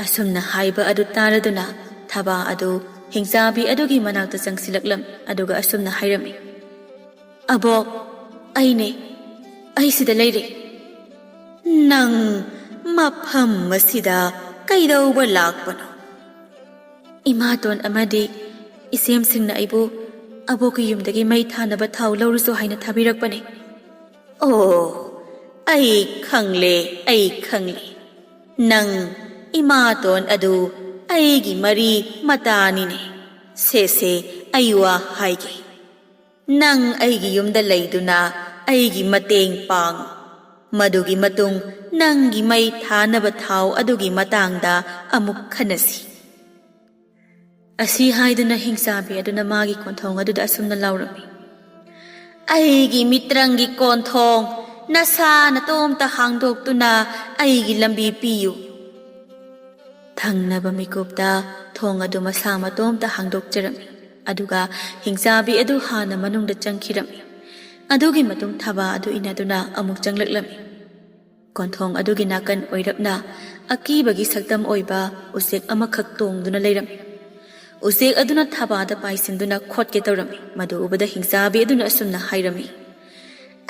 asumna haiba adu taraduna thaba adu hingsabi adugi manakta changsilaklam aduga asumna hairami abok aine ai sida leire nang mafam masida kaidauba lakpano imaton amadi isem singna aibu aboki yumdagi mai thanaba thau lawrusu haina thabirakpane oh ai khangle nang imaton adu aigi mari matani ne se aiwa haige nang aigi yumda leiduna aigi mateng pang madugi matung nangi mai thanaba thau adugi matangda amuk khanasi asi haiduna hingsabi aduna magi konthong aduda asumna laurami aigi mitrangi konthong nasa natomta hangdoktuna aigi lambi piyu thangnaba mikupta thong adu masa matomta hangdokjarami aduga hingsabi adu hana manungda changkhirami adugi matung thaba adu inaduna amuk changlaklami konthong adugi nakan oirakna akibagi saktam oiba usek amakhak tongduna leirami usek aduna thabada paisinduna khotke tawrami madu ubada hingsabi aduna asumna hairami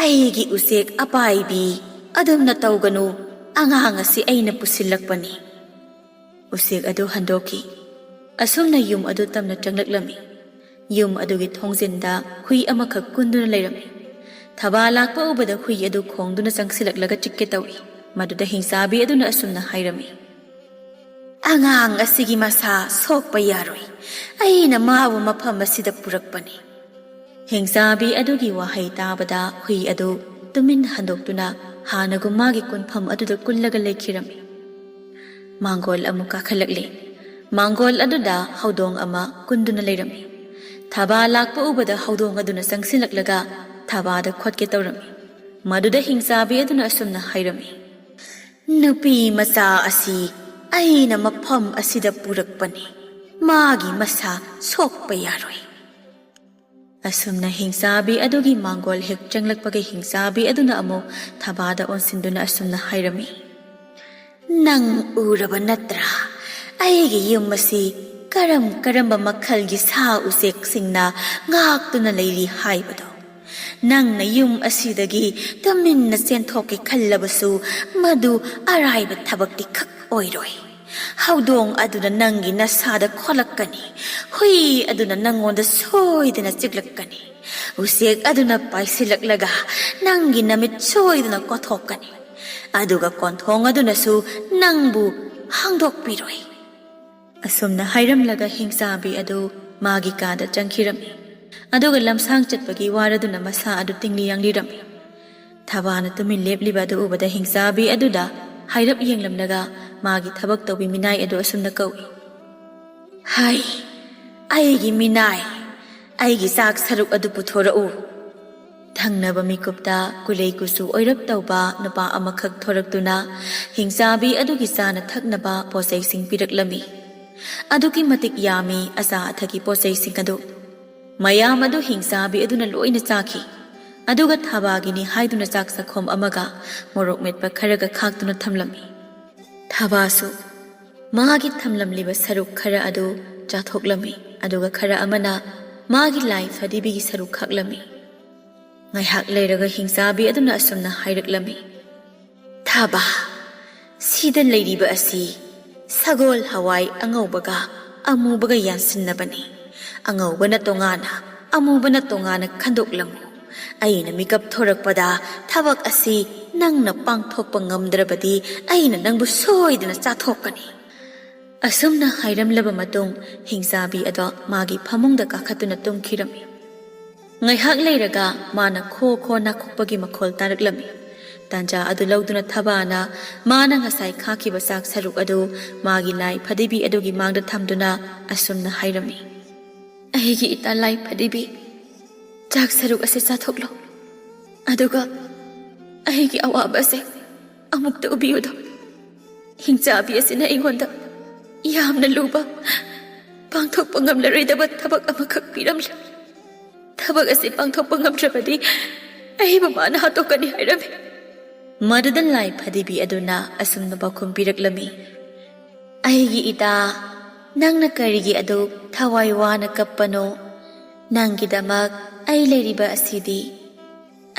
aigi usek apaibi adumna tawganu angang asi aina pusilakpani usek adu handoki asumna yum adu tamna changlaklami yum adugi thongzinda hui amakhak kunduna leirami thaba lakpa ubada hui adu khongduna changsilaklaga chikke tawi maduda hingsabi aduna asumna hairami angang asigi masa sokpa yaroi aina mabu mafam asida purakpani hingsabi adugi wahai tabada hui adu tumin handoktuna hanagu magi kunpham aduda kullaga lekhirami mangol amuka khalakle mangol aduda haudong ama kunduna leirami thaba lakpa ubada haudong aduna changsilaklaga thabada khotke tawrami maduda hingsabi aduna asumna hairami nupi masa asi aina mafam asida purakpani magi masa sokpa yaroi asumna hingsabi adugi mangol hek changlakpagi hingsabi aduna amo thabada onsinduna asumna hairami nang uraba natra aigi yum masi karamba makhalgi sa usek singna ngaktuna leiri haibado nang na yum asidagi taminna senthoke khallabasu madu araiba thabakti khak oiroi haudong aduna nangi nasada kholakani hui aduna nangonda soidana chiklakkani usek aduna paisilaklaga nangi namit soidana kothokani aduga konthong aduna su nangbu hangdokpiroi asumna hairamlaga hingsabi adu magi kada changkhirami aduga lamsang chatpagi waraduna masa adu tingli yanglirami thabana tumin lepliba adu ubada hingsabi aduda hairap yenglamnaga magi thabak tawbi minai adu asumna kawi hai aigi minai aigi sak saruk adu puthorau thangnaba mikupta kulei kusu oirap tawba nupa amakhak thoraktuna hingsabi adugi sana thaknaba posai sing piraklami adugi matik yami asa athaki posai sing adu mayam adu hingsabi aduna loina chakhi aduga thabagini haiduna chak sakhom amaga morok metpa kharaga khaktuna thamlami thabasu magi thamlamliba saruk khara adu chathoklami aduga khara amana magi lai fadibigi saruk khaklami ngai hak leiraga hingsabi aduna asumna hairaklami thaba sida leiriba asi sagol hawai angaubaga amubaga yansinnabani angawbana tongana amubana tongana khandoklamu aina mikap thorakpada thabak asi ꯅꯪꯅ ꯄꯥꯡꯊꯣꯛꯄ ꯉꯝꯗ꯭ꯔꯕꯗꯤ ꯑꯩꯅ ꯅꯪꯕꯨ ꯁꯣꯏꯗꯅ ꯆꯥꯊꯣꯛꯀꯅꯤ ꯑꯁꯨꯝꯅ ꯍꯥꯏꯔꯝꯂꯕ ꯃꯇꯨꯡ ꯍꯤꯡꯆꯥꯕꯤ ꯑꯗꯣ ꯃꯥꯒꯤ ꯐꯃꯨꯡꯗ ꯀꯥꯈꯠꯇꯨꯅ ꯇꯨꯝꯈꯤꯔꯝꯃꯤ ꯉꯥꯏꯍꯥꯛ ꯂꯩꯔꯒ ꯃꯥꯅ ꯈꯣ ꯈꯣ ꯅꯥꯈꯣꯛꯄꯒꯤ ꯃꯈꯣꯜ ꯇꯥꯔꯛꯂꯝꯃꯤ ꯇꯥꯟꯖꯥ ꯑꯗꯨ ꯂꯧꯗꯨꯅ ꯊꯕꯥꯅ ꯃꯥꯅ ꯉꯁꯥꯏ ꯈꯥꯛꯈꯤꯕ ꯆꯥꯛ ꯁꯔꯨꯛ ꯑꯗꯨ ꯃꯥꯒꯤ ꯂꯥꯏ ꯐꯗꯤꯕꯤ ꯑꯗꯨꯒꯤ ꯃꯥꯡꯗ ꯊꯝꯗꯨꯅ ꯑꯁꯨꯝꯅ ꯍꯥꯏꯔꯝꯃꯤ ꯑꯩꯒꯤ ꯏꯇꯥ ꯂꯥꯏ ꯐꯗꯤꯕꯤ ꯆꯥꯛ ꯁꯔꯨꯛ ꯑꯁꯤ ꯆꯥꯊꯣꯛꯂꯣ ꯑꯗꯨꯒ ꯑꯩꯒꯤ ꯑꯋꯥꯕ ꯑꯁꯤ ꯑꯃꯨꯛꯇ ꯎꯕꯤꯌꯨꯗꯣ ꯍꯤꯡꯆꯥꯕꯤ ꯑꯁꯤꯅ ꯑꯩꯉꯣꯟꯗ ꯌꯥꯝꯅ ꯂꯨꯕ ꯄꯥꯡꯊꯣꯛꯄ ꯉꯝꯂꯔꯣꯏꯗꯕ ꯊꯕꯛ ꯑꯃꯈꯛ ꯄꯤꯔꯝꯂꯦ ꯊꯕꯛ ꯑꯁꯤ ꯄꯥꯡꯊꯣꯛꯄ ꯉꯝꯗ꯭ꯔꯕꯗꯤ ꯑꯩꯕꯨ ꯃꯥꯅ ꯍꯥꯠꯇꯣꯛꯀꯅꯤ ꯍꯥꯏꯔꯝꯃꯤ ꯃꯗꯨꯗ ꯂꯥꯏ ꯐꯗꯤꯕꯤ ꯑꯗꯨꯅ ꯑꯁꯨꯝꯅ ꯄꯥꯎꯈꯨꯝ ꯄꯤꯔꯛꯂꯝꯃꯤ ꯑꯩꯒꯤ ꯏꯇꯥ ꯅꯪꯅ ꯀꯔꯤꯒꯤ ꯑꯗꯨ ꯊꯋꯥꯏ ꯋꯥꯅ ꯀꯞꯄꯅꯣ ꯅꯪꯒꯤꯗꯃꯛ ꯑꯩ ꯂꯩꯔꯤꯕ ꯑꯁꯤꯗꯤ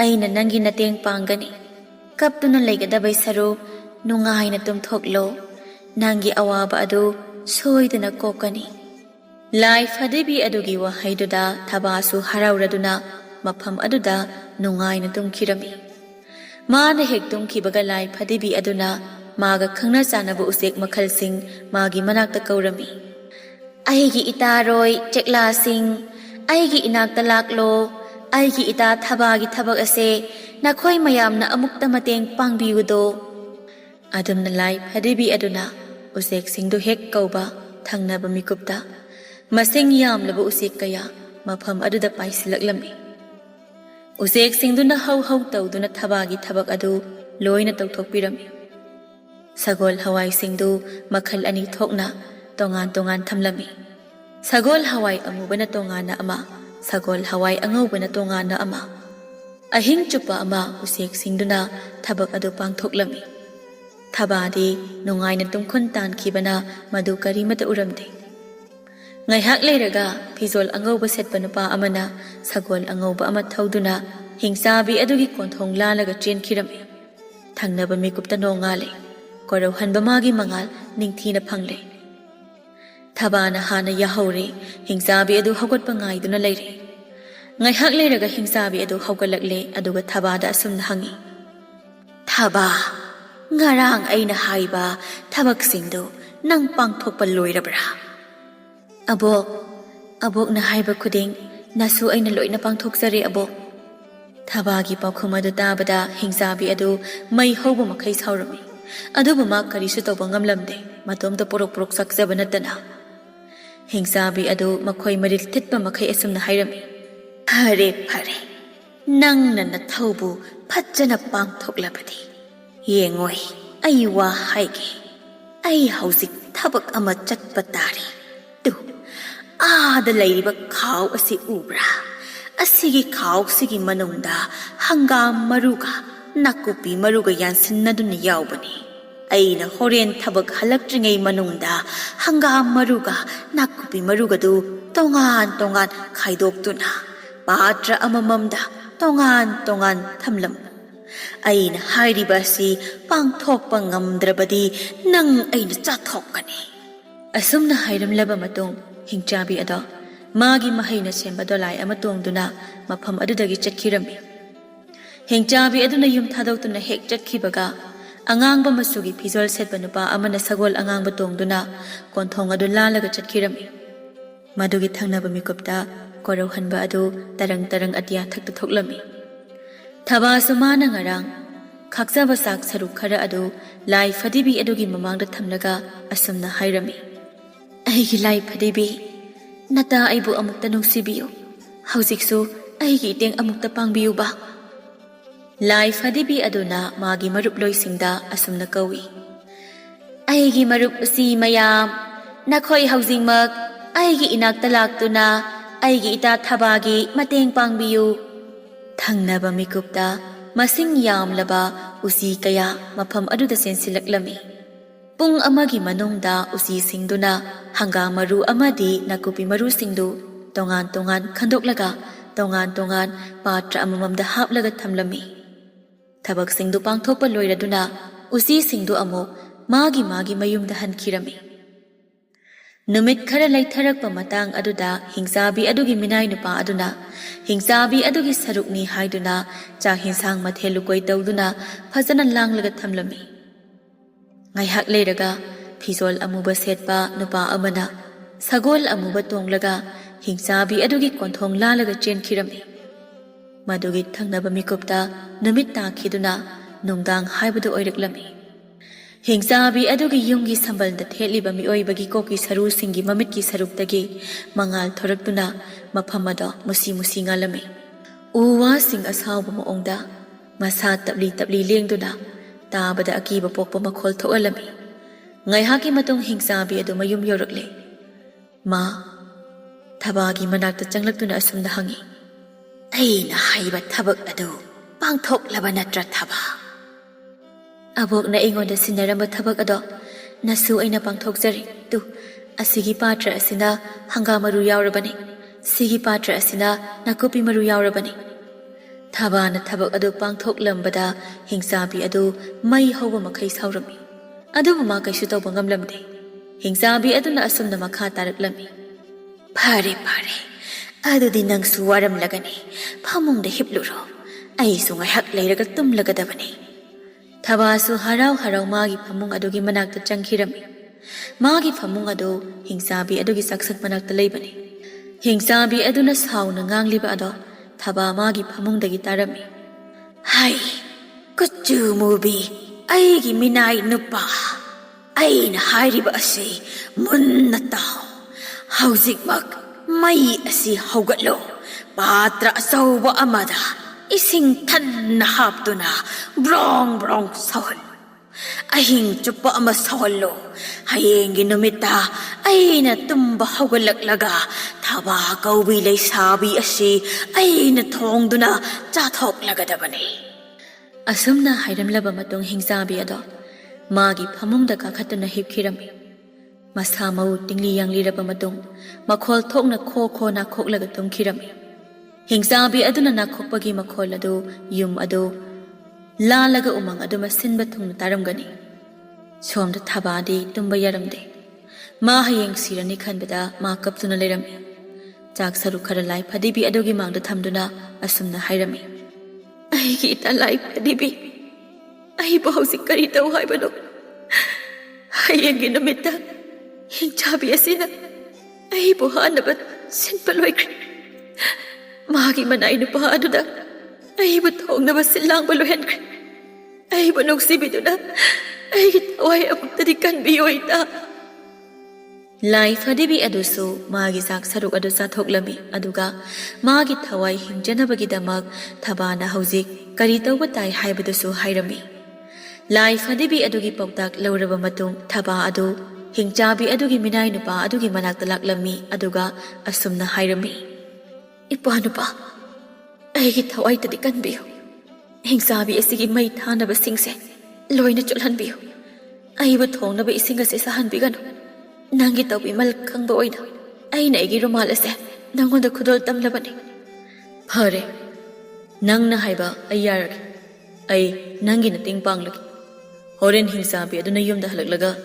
ꯑꯩꯅ ꯅꯪꯒꯤ ꯃꯇꯦꯡ ꯄꯥꯡꯒꯅꯤ ꯀꯞꯇꯨꯅ ꯂꯩꯒꯗꯕꯩ ꯁꯔꯨꯛ ꯅꯨꯡꯉꯥꯏꯅ ꯇꯨꯝꯊꯣꯛꯂꯣ ꯅꯪꯒꯤ ꯑꯋꯥꯕ ꯑꯗꯨ ꯁꯣꯏꯗꯅ ꯀꯣꯛꯀꯅꯤ ꯂꯥꯏ ꯐꯗꯤꯕꯤ ꯑꯗꯨꯒꯤ ꯋꯥꯍꯩꯗꯨꯗ ꯊꯕꯥꯁꯨ ꯍꯔꯥꯎꯔꯗꯨꯅ ꯃꯐꯝ ꯑꯗꯨꯗ ꯅꯨꯡꯉꯥꯏꯅ ꯇꯨꯝꯈꯤꯔꯝꯃꯤ ꯃꯥꯅ ꯍꯦꯛ ꯇꯨꯝꯈꯤꯕꯒ ꯂꯥꯏ ꯐꯗꯤꯕꯤ ꯑꯗꯨꯅ ꯃꯥꯒ ꯈꯪꯅ ꯆꯥꯟꯅꯕ ꯎꯆꯦꯛ ꯃꯈꯜꯁꯤꯡ ꯃꯥꯒꯤ ꯃꯅꯥꯛꯇ ꯀꯧꯔꯝꯃꯤ ꯑꯩꯒꯤ ꯏꯇꯥꯔꯣꯏ ꯆꯦꯛꯂꯥꯁꯤꯡ ꯑꯩꯒꯤ ꯏꯅꯥꯛꯇ ꯂꯥꯛꯂꯣ ꯑꯩꯒꯤ ꯏꯇꯥ ꯊꯕꯥꯒꯤ ꯊꯕꯛ ꯑꯁꯦ ꯅꯈꯣꯏ ꯃꯌꯥꯝꯅ ꯑꯃꯨꯛꯇ ꯃꯇꯦꯡ ꯄꯥꯡꯕꯤꯌꯨꯗꯣ ꯑꯗꯨꯝꯅ ꯂꯥꯏ ꯐꯗꯤꯕꯤ ꯑꯗꯨꯅ ꯎꯆꯦꯛꯁꯤꯡꯗꯨ ꯍꯦꯛ ꯀꯧꯕ ꯊꯪꯅꯕ ꯃꯤꯀꯨꯞꯇ ꯃꯁꯤꯡ ꯌꯥꯝꯂꯕ ꯎꯆꯦꯛ ꯀꯌꯥ ꯃꯐꯝ ꯑꯗꯨꯗ ꯄꯥꯏꯁꯤꯜꯂꯛꯂꯝꯃꯤ ꯎꯆꯦꯛꯁꯤꯡꯗꯨꯅ ꯍꯧ ꯍꯧ ꯇꯧꯗꯨꯅ ꯊꯕꯥꯒꯤ ꯊꯕꯛ ꯑꯗꯨ ꯂꯣꯏꯅ ꯇꯧꯊꯣꯛꯄꯤꯔꯝꯃꯤ ꯁꯒꯣꯜ ꯍꯋꯥꯏꯁꯤꯡꯗꯨ ꯃꯈꯜ ꯑꯅꯤ ꯊꯣꯛꯅ ꯇꯣꯉꯥꯟ ꯇꯣꯉꯥꯟ ꯊꯝꯂꯝꯃꯤ ꯁꯒꯣꯜ ꯍꯋꯥꯏ ꯑꯃꯨꯕꯅ ꯇꯣꯉꯥꯟꯅ ꯑꯃ ꯁꯒꯣꯜ ꯍꯋꯥꯏ ꯑꯉꯧꯕꯅ ꯇꯣꯉꯥꯟꯅ ꯑꯃ ꯑꯍꯤꯡ ꯆꯨꯞꯄ ꯑꯃ ꯎꯆꯦꯛꯁꯤꯡꯗꯨꯅ ꯊꯕꯛ ꯑꯗꯨ ꯄꯥꯡꯊꯣꯛꯂꯝꯃꯤ ꯊꯕꯥꯗꯤ ꯅꯨꯡꯉꯥꯏꯅ ꯇꯨꯝꯈꯨꯟ ꯇꯥꯟꯈꯤꯕꯅ ꯃꯗꯨ ꯀꯔꯤꯃꯇ ꯎꯔꯝꯗꯦ ꯉꯥꯏꯍꯥꯛ ꯂꯩꯔꯒ ꯐꯤꯖꯣꯜ ꯑꯉꯧꯕ ꯁꯦꯠꯄ ꯅꯨꯄꯥ ꯑꯃꯅ ꯁꯒꯣꯜ ꯑꯉꯧꯕ ꯑꯃ ꯊꯧꯗꯨꯅ ꯍꯤꯡꯆꯥꯕꯤ ꯑꯗꯨꯒꯤ ꯀꯣꯟꯊꯣꯡ ꯂꯥꯜꯂꯒ ꯆꯦꯟꯈꯤꯔꯝꯃꯤ ꯊꯪꯅꯕ ꯃꯤꯀꯨꯞꯇ ꯅꯣꯡꯉꯥꯜꯂꯦ ꯀꯣꯔꯧꯍꯟꯕ ꯃꯥꯒꯤ ꯃꯉꯥꯜ ꯅꯤꯡꯊꯤꯅ ꯐꯪꯂꯦ ꯊꯕꯥꯅ ꯍꯥꯟꯅ ꯌꯥꯍꯧꯔꯦ ꯍꯤꯡꯆꯥꯕꯤ ꯑꯗꯨ ꯍꯧꯒꯠꯄ ꯉꯥꯏꯗꯨꯅ ꯂꯩꯔꯦ ꯉꯥꯏꯍꯥꯛ ꯂꯩꯔꯒ ꯍꯤꯡꯆꯥꯕꯤ ꯑꯗꯨ ꯍꯧꯒꯠꯂꯛꯂꯦ ꯑꯗꯨꯒ ꯊꯕꯥꯗ ꯑꯁꯨꯝꯅ ꯍꯪꯉꯤ ꯊꯕꯥ ꯉꯔꯥꯡ ꯑꯩꯅ ꯍꯥꯏꯕ ꯊꯕꯛꯁꯤꯡꯗꯨ ꯅꯪ ꯄꯥꯡꯊꯣꯛꯄ ꯂꯣꯏꯔꯕ꯭ꯔꯥ ꯑꯕꯣꯛꯅ ꯍꯥꯏꯕ ꯈꯨꯗꯤꯡ ꯅꯁꯨ ꯑꯩꯅ ꯂꯣꯏꯅ ꯄꯥꯡꯊꯣꯛꯆꯔꯦ ꯑꯕꯣꯛ ꯊꯕꯥꯒꯤ ꯄꯥꯎꯈꯨꯝ ꯑꯗꯨ ꯇꯥꯕꯗ ꯍꯤꯡꯆꯥꯕꯤ ꯑꯗꯨ ꯃꯩ ꯍꯧꯕ ꯃꯈꯩ ꯁꯥꯎꯔꯝꯃꯤ ꯑꯗꯨꯕꯨ ꯃꯥ ꯀꯔꯤꯁꯨ ꯇꯧꯕ ꯉꯝꯂꯝꯗꯦ ꯃꯇꯣꯝꯇ ꯄꯣꯔꯣꯛ ꯄꯣꯔꯣꯛ ꯆꯥꯛꯆꯕ ꯅꯠꯇꯅ ꯍꯤꯡꯆꯥꯕꯤ ꯑꯗꯨ ꯃꯈꯣꯏ ꯃꯔꯤꯜ ꯊꯤꯠꯄ ꯃꯈꯩ ꯑꯁꯨꯝꯅ ꯍꯥꯏꯔꯝꯃꯤ ꯐꯔꯦ ꯅꯪꯅ ꯅꯊꯧꯕꯨ ꯐꯖꯅ ꯄꯥꯡꯊꯣꯛꯂꯕꯗꯤ ꯌꯦꯡꯉꯣꯏ ꯑꯩ ꯋꯥ ꯍꯥꯏꯒꯦ ꯑꯩ ꯍꯧꯖꯤꯛ ꯊꯕꯛ ꯑꯃ ꯆꯠꯄ ꯇꯥꯔꯦ ꯇꯨ ꯑꯥꯗ ꯂꯩꯔꯤꯕ ꯈꯥꯎ ꯑꯁꯤ ꯎꯕ꯭ꯔꯥ ꯑꯁꯤꯒꯤ ꯈꯥꯎꯁꯤꯒꯤ ꯃꯅꯨꯡꯗ ꯍꯪꯒꯥꯝ ꯃꯔꯨꯒ ꯅꯥꯀꯨꯞꯄꯤ ꯃꯔꯨꯒ ꯌꯥꯟꯁꯤꯟꯅꯗꯨꯅ ꯌꯥꯎꯕꯅꯤ ꯑꯩꯅ ꯍꯣꯔꯦꯟ ꯊꯕꯛ ꯍꯜꯂꯛꯇ꯭ꯔꯤꯉꯩ ꯃꯅꯨꯡꯗ ꯍꯪꯒꯥꯝ ꯃꯔꯨꯒ ꯅꯥꯀꯨꯞꯄꯤ ꯃꯔꯨꯒꯗꯨ ꯇꯣꯉꯥꯟ ꯇꯣꯉꯥꯟ ꯈꯥꯏꯗꯣꯛꯇꯨꯅ ꯄꯥꯇ꯭ꯔ ꯑꯃꯃꯝꯗ ꯇꯣꯉꯥꯟ ꯇꯣꯉꯥꯟ ꯊꯝꯂꯝꯃꯨ ꯑꯩꯅ ꯍꯥꯏꯔꯤꯕ ꯑꯁꯤ ꯄꯥꯡꯊꯣꯛꯄ ꯉꯝꯗ꯭ꯔꯕꯗꯤ ꯅꯪ ꯑꯩꯅ ꯆꯥꯊꯣꯛꯀꯅꯤ ꯑꯁꯨꯝꯅ ꯍꯥꯏꯔꯝꯂꯕ ꯃꯇꯨꯡ ꯍꯤꯡꯆꯥꯕꯤ ꯑꯗꯣ ꯃꯥꯒꯤ ꯃꯍꯩꯅ ꯁꯦꯝꯕ ꯗꯣꯂꯥꯏ ꯑꯃ ꯇꯣꯡꯗꯨꯅ ꯃꯐꯝ ꯑꯗꯨꯗꯒꯤ ꯆꯠꯈꯤꯔꯝꯃꯤ ꯍꯤꯡꯆꯥꯕꯤ ꯑꯗꯨꯅ ꯌꯨꯝ ꯊꯥꯗꯣꯛꯇꯨꯅ ꯍꯦꯛ ꯆꯠꯈꯤꯕꯒ ꯑꯉꯥꯡꯕ ꯃꯆꯨꯒꯤ ꯐꯤꯖꯣꯜ ꯁꯦꯠꯄ ꯅꯨꯄꯥ ꯑꯃꯅ ꯁꯒꯣꯜ ꯑꯉꯥꯡꯕ ꯇꯣꯡꯗꯨꯅ ꯀꯣꯟꯊꯣꯡ ꯑꯗꯨ ꯂꯥꯜꯂꯒ ꯆꯠꯈꯤꯔꯝꯃꯤ ꯃꯗꯨꯒꯤ ꯊꯪꯅꯕ ꯃꯤꯀꯨꯞꯇ ꯀꯣꯔꯧꯍꯟꯕ ꯑꯗꯨ ꯇꯔꯪ ꯇꯔꯪ ꯑꯇꯤꯌꯥ ꯊꯛꯇ ꯊꯣꯛꯂꯝꯃꯤ ꯊꯕꯥꯁꯨ ꯃꯥꯅ ꯉꯔꯥꯡ ꯈꯥꯛꯆꯕ ꯆꯥꯛ ꯁꯔꯨꯛ ꯈꯔ ꯑꯗꯨ ꯂꯥꯏ ꯐꯗꯤꯕꯤ ꯑꯗꯨꯒꯤ ꯃꯃꯥꯡꯗ ꯊꯝꯂꯒ ꯑꯁꯨꯝꯅ ꯍꯥꯏꯔꯝꯃꯤ ꯑꯩꯒꯤ ꯂꯥꯏ ꯐꯗꯤꯕꯤ ꯅꯇꯥ ꯑꯩꯕꯨ ꯑꯃꯨꯛꯇ ꯅꯨꯡꯁꯤꯕꯤꯌꯨ ꯍꯧꯖꯤꯛꯁꯨ ꯑꯩꯒꯤ ꯏꯇꯦꯡ ꯑꯃꯨꯛꯇ ꯄꯥꯡꯕꯤꯌꯨꯕ ꯂꯥꯏ ꯐꯗꯤꯕꯤ ꯑꯗꯨꯅ ꯃꯥꯒꯤ ꯃꯔꯨꯞꯂꯣꯏꯁꯤꯡꯗ ꯑꯁꯨꯝꯅ ꯀꯧꯏ ꯑꯩꯒꯤ ꯃꯔꯨꯞ ꯎꯆꯤ ꯃꯌꯥꯝ ꯅꯈꯣꯏ ꯍꯧꯖꯤꯛꯃꯛ ꯑꯩꯒꯤ ꯏꯅꯥꯛꯇ ꯂꯥꯛꯇꯨꯅ ꯑꯩꯒꯤ ꯏꯇꯥ ꯊꯕꯥꯒꯤ ꯃꯇꯦꯡ ꯄꯥꯡꯕꯤꯌꯨ ꯊꯪꯅꯕ ꯃꯤꯀꯨꯞꯇ ꯃꯁꯤꯡ ꯌꯥꯝꯂꯕ ꯎꯆꯤ ꯀꯌꯥ ꯃꯐꯝ ꯑꯗꯨꯗ ꯆꯦꯟꯁꯤꯜꯂꯛꯂꯝꯃꯤ ꯄꯨꯡ ꯑꯃꯒꯤ ꯃꯅꯨꯡꯗ ꯎꯆꯤꯁꯤꯡꯗꯨꯅ ꯍꯪꯒꯥꯝ ꯃꯔꯨ ꯑꯃꯗꯤ ꯅꯥꯀꯨꯞꯄꯤ ꯃꯔꯨꯁꯤꯡꯗꯨ ꯇꯣꯉꯥꯟ ꯇꯣꯉꯥꯟ ꯈꯟꯗꯣꯛꯂꯒ ꯇꯣꯉꯥꯟ ꯇꯣꯉꯥꯟ ꯄꯥꯇ꯭ꯔ ꯑꯃꯃꯝꯗ ꯍꯥꯞꯂꯒ ꯊꯝꯂꯝꯃꯤ ꯊꯕꯛꯁꯤꯡꯗꯨ ꯄꯥꯡꯊꯣꯛꯄ ꯂꯣꯏꯔꯗꯨꯅ ꯎꯆꯤꯁꯤꯡꯗꯨ ꯑꯃꯨꯛ ꯃꯥꯒꯤ ꯃꯌꯨꯝꯗ ꯍꯟꯈꯤꯔꯝꯃꯤ Numit khara laitharakpa matang aduda hingsabi adugi minai nupa aduna hingsabi adugi sarukni haiduna cha hinsang mathelu koi tawduna phajana langlaga thamlami ngaihak leiraga fizol amuba setpa nupa amana sagol amuba tonglaga hingsabi adugi konthong lalaga chenkhirami madugi thangnaba mikupta numit takhiduna nungdang haibadu oiraklami Hingsabi adugi yungi sambal da theliba mioi koki saru singi mamit ki saruktagi mangal thoraktuna mafamada musi ngalami uwa sing asawba maongda masa tabli lengduna tabada akiba pokpa makhol thoalami ngaihaki matung hingsabi adu mayum yorakle ma thabagi manakta changlaktuna asumda hangi aina haiba thabak adu pangthoklaba natra thaba Abok na ingon da sinaramba thabak ado nasu aina pangthokjari tu asigi patra asina hangamaru yaurabani sigi patra asina nakupi maru yaurabani thaba na thabak ado pangthoklambada hingsabi ado mai hoba makai saurami adu ma kaisu tawba ngamlamde hingsabi aduna asumna makha taraklami phare adu di nangsu waram lagani phamungda hipluro ai sungai hak leiraga tumlagadabani Thabasu harau magi phamung adugi manakta changkhirami magi phamung adu hingsabi adugi saksak manakta leibani hingsabi aduna sauna ngangliba ado thaba magi phamung dagi tarami hai kuchu mubi aigi minai nupa aina hairiba asi munna taw hauzik mai asi haugatlo patra asauba amada Ising tanna haptuna brong sahol ahing chupa ama saholo hayengi numita aina tumba hawalaklaga thaba kaubi lay sabi asi aina thongduna chathoklagadabani asumna hairamlaba matung hingsabi ado magi phamungda kakhatuna hipkhirami masa mau tingli yangliraba matung makhol thokna kho na khoklaga tumkhirami Hingsabi aduna nakhokpagi makhol adu yum adu lalaga umang adu masinba thungna taramgani somda thabadi tumba yaramde ma hayeng sirani khanbada ma kaptuna lerami chak saru khara lai phadibi adugi mangda thamduna asumna hairami aigi ita lai phadibi ai bahausi kari taw haibano hayengi namitta hingchabi asina ai bohanabat sinpaloikri Magi manay nupa aduda ay butong na basilang baluhenkri ay bunong sibiduna ay kitaway apagtadikan biyoy ta Life hadibi adusu magi sak saruk adu sathoklami aduga magi thawai hingjanabagi damag thabana hauzik kari tawba tai haibadusu hairami Life hadibi adugi poktak lawraba matung thaba adu hingchabi adugi minay nupa adugi manakta laklami aduga asumna hairami Ipanupa, aigi thawai tadi kan biyo. Hingsabi asigi mai thana ba singse, loina chulhan biyo. Aiba thong na ba isinga se sahan bigano. Nangi tawbi mal kang ba oina. Ay na igi rumal ase, nangonda kudol tamlabani. Phare, nang na haiba ay yaragi. Ay nangi na tingpang lagi. Horen hingsabi aduna yumda halaglaga.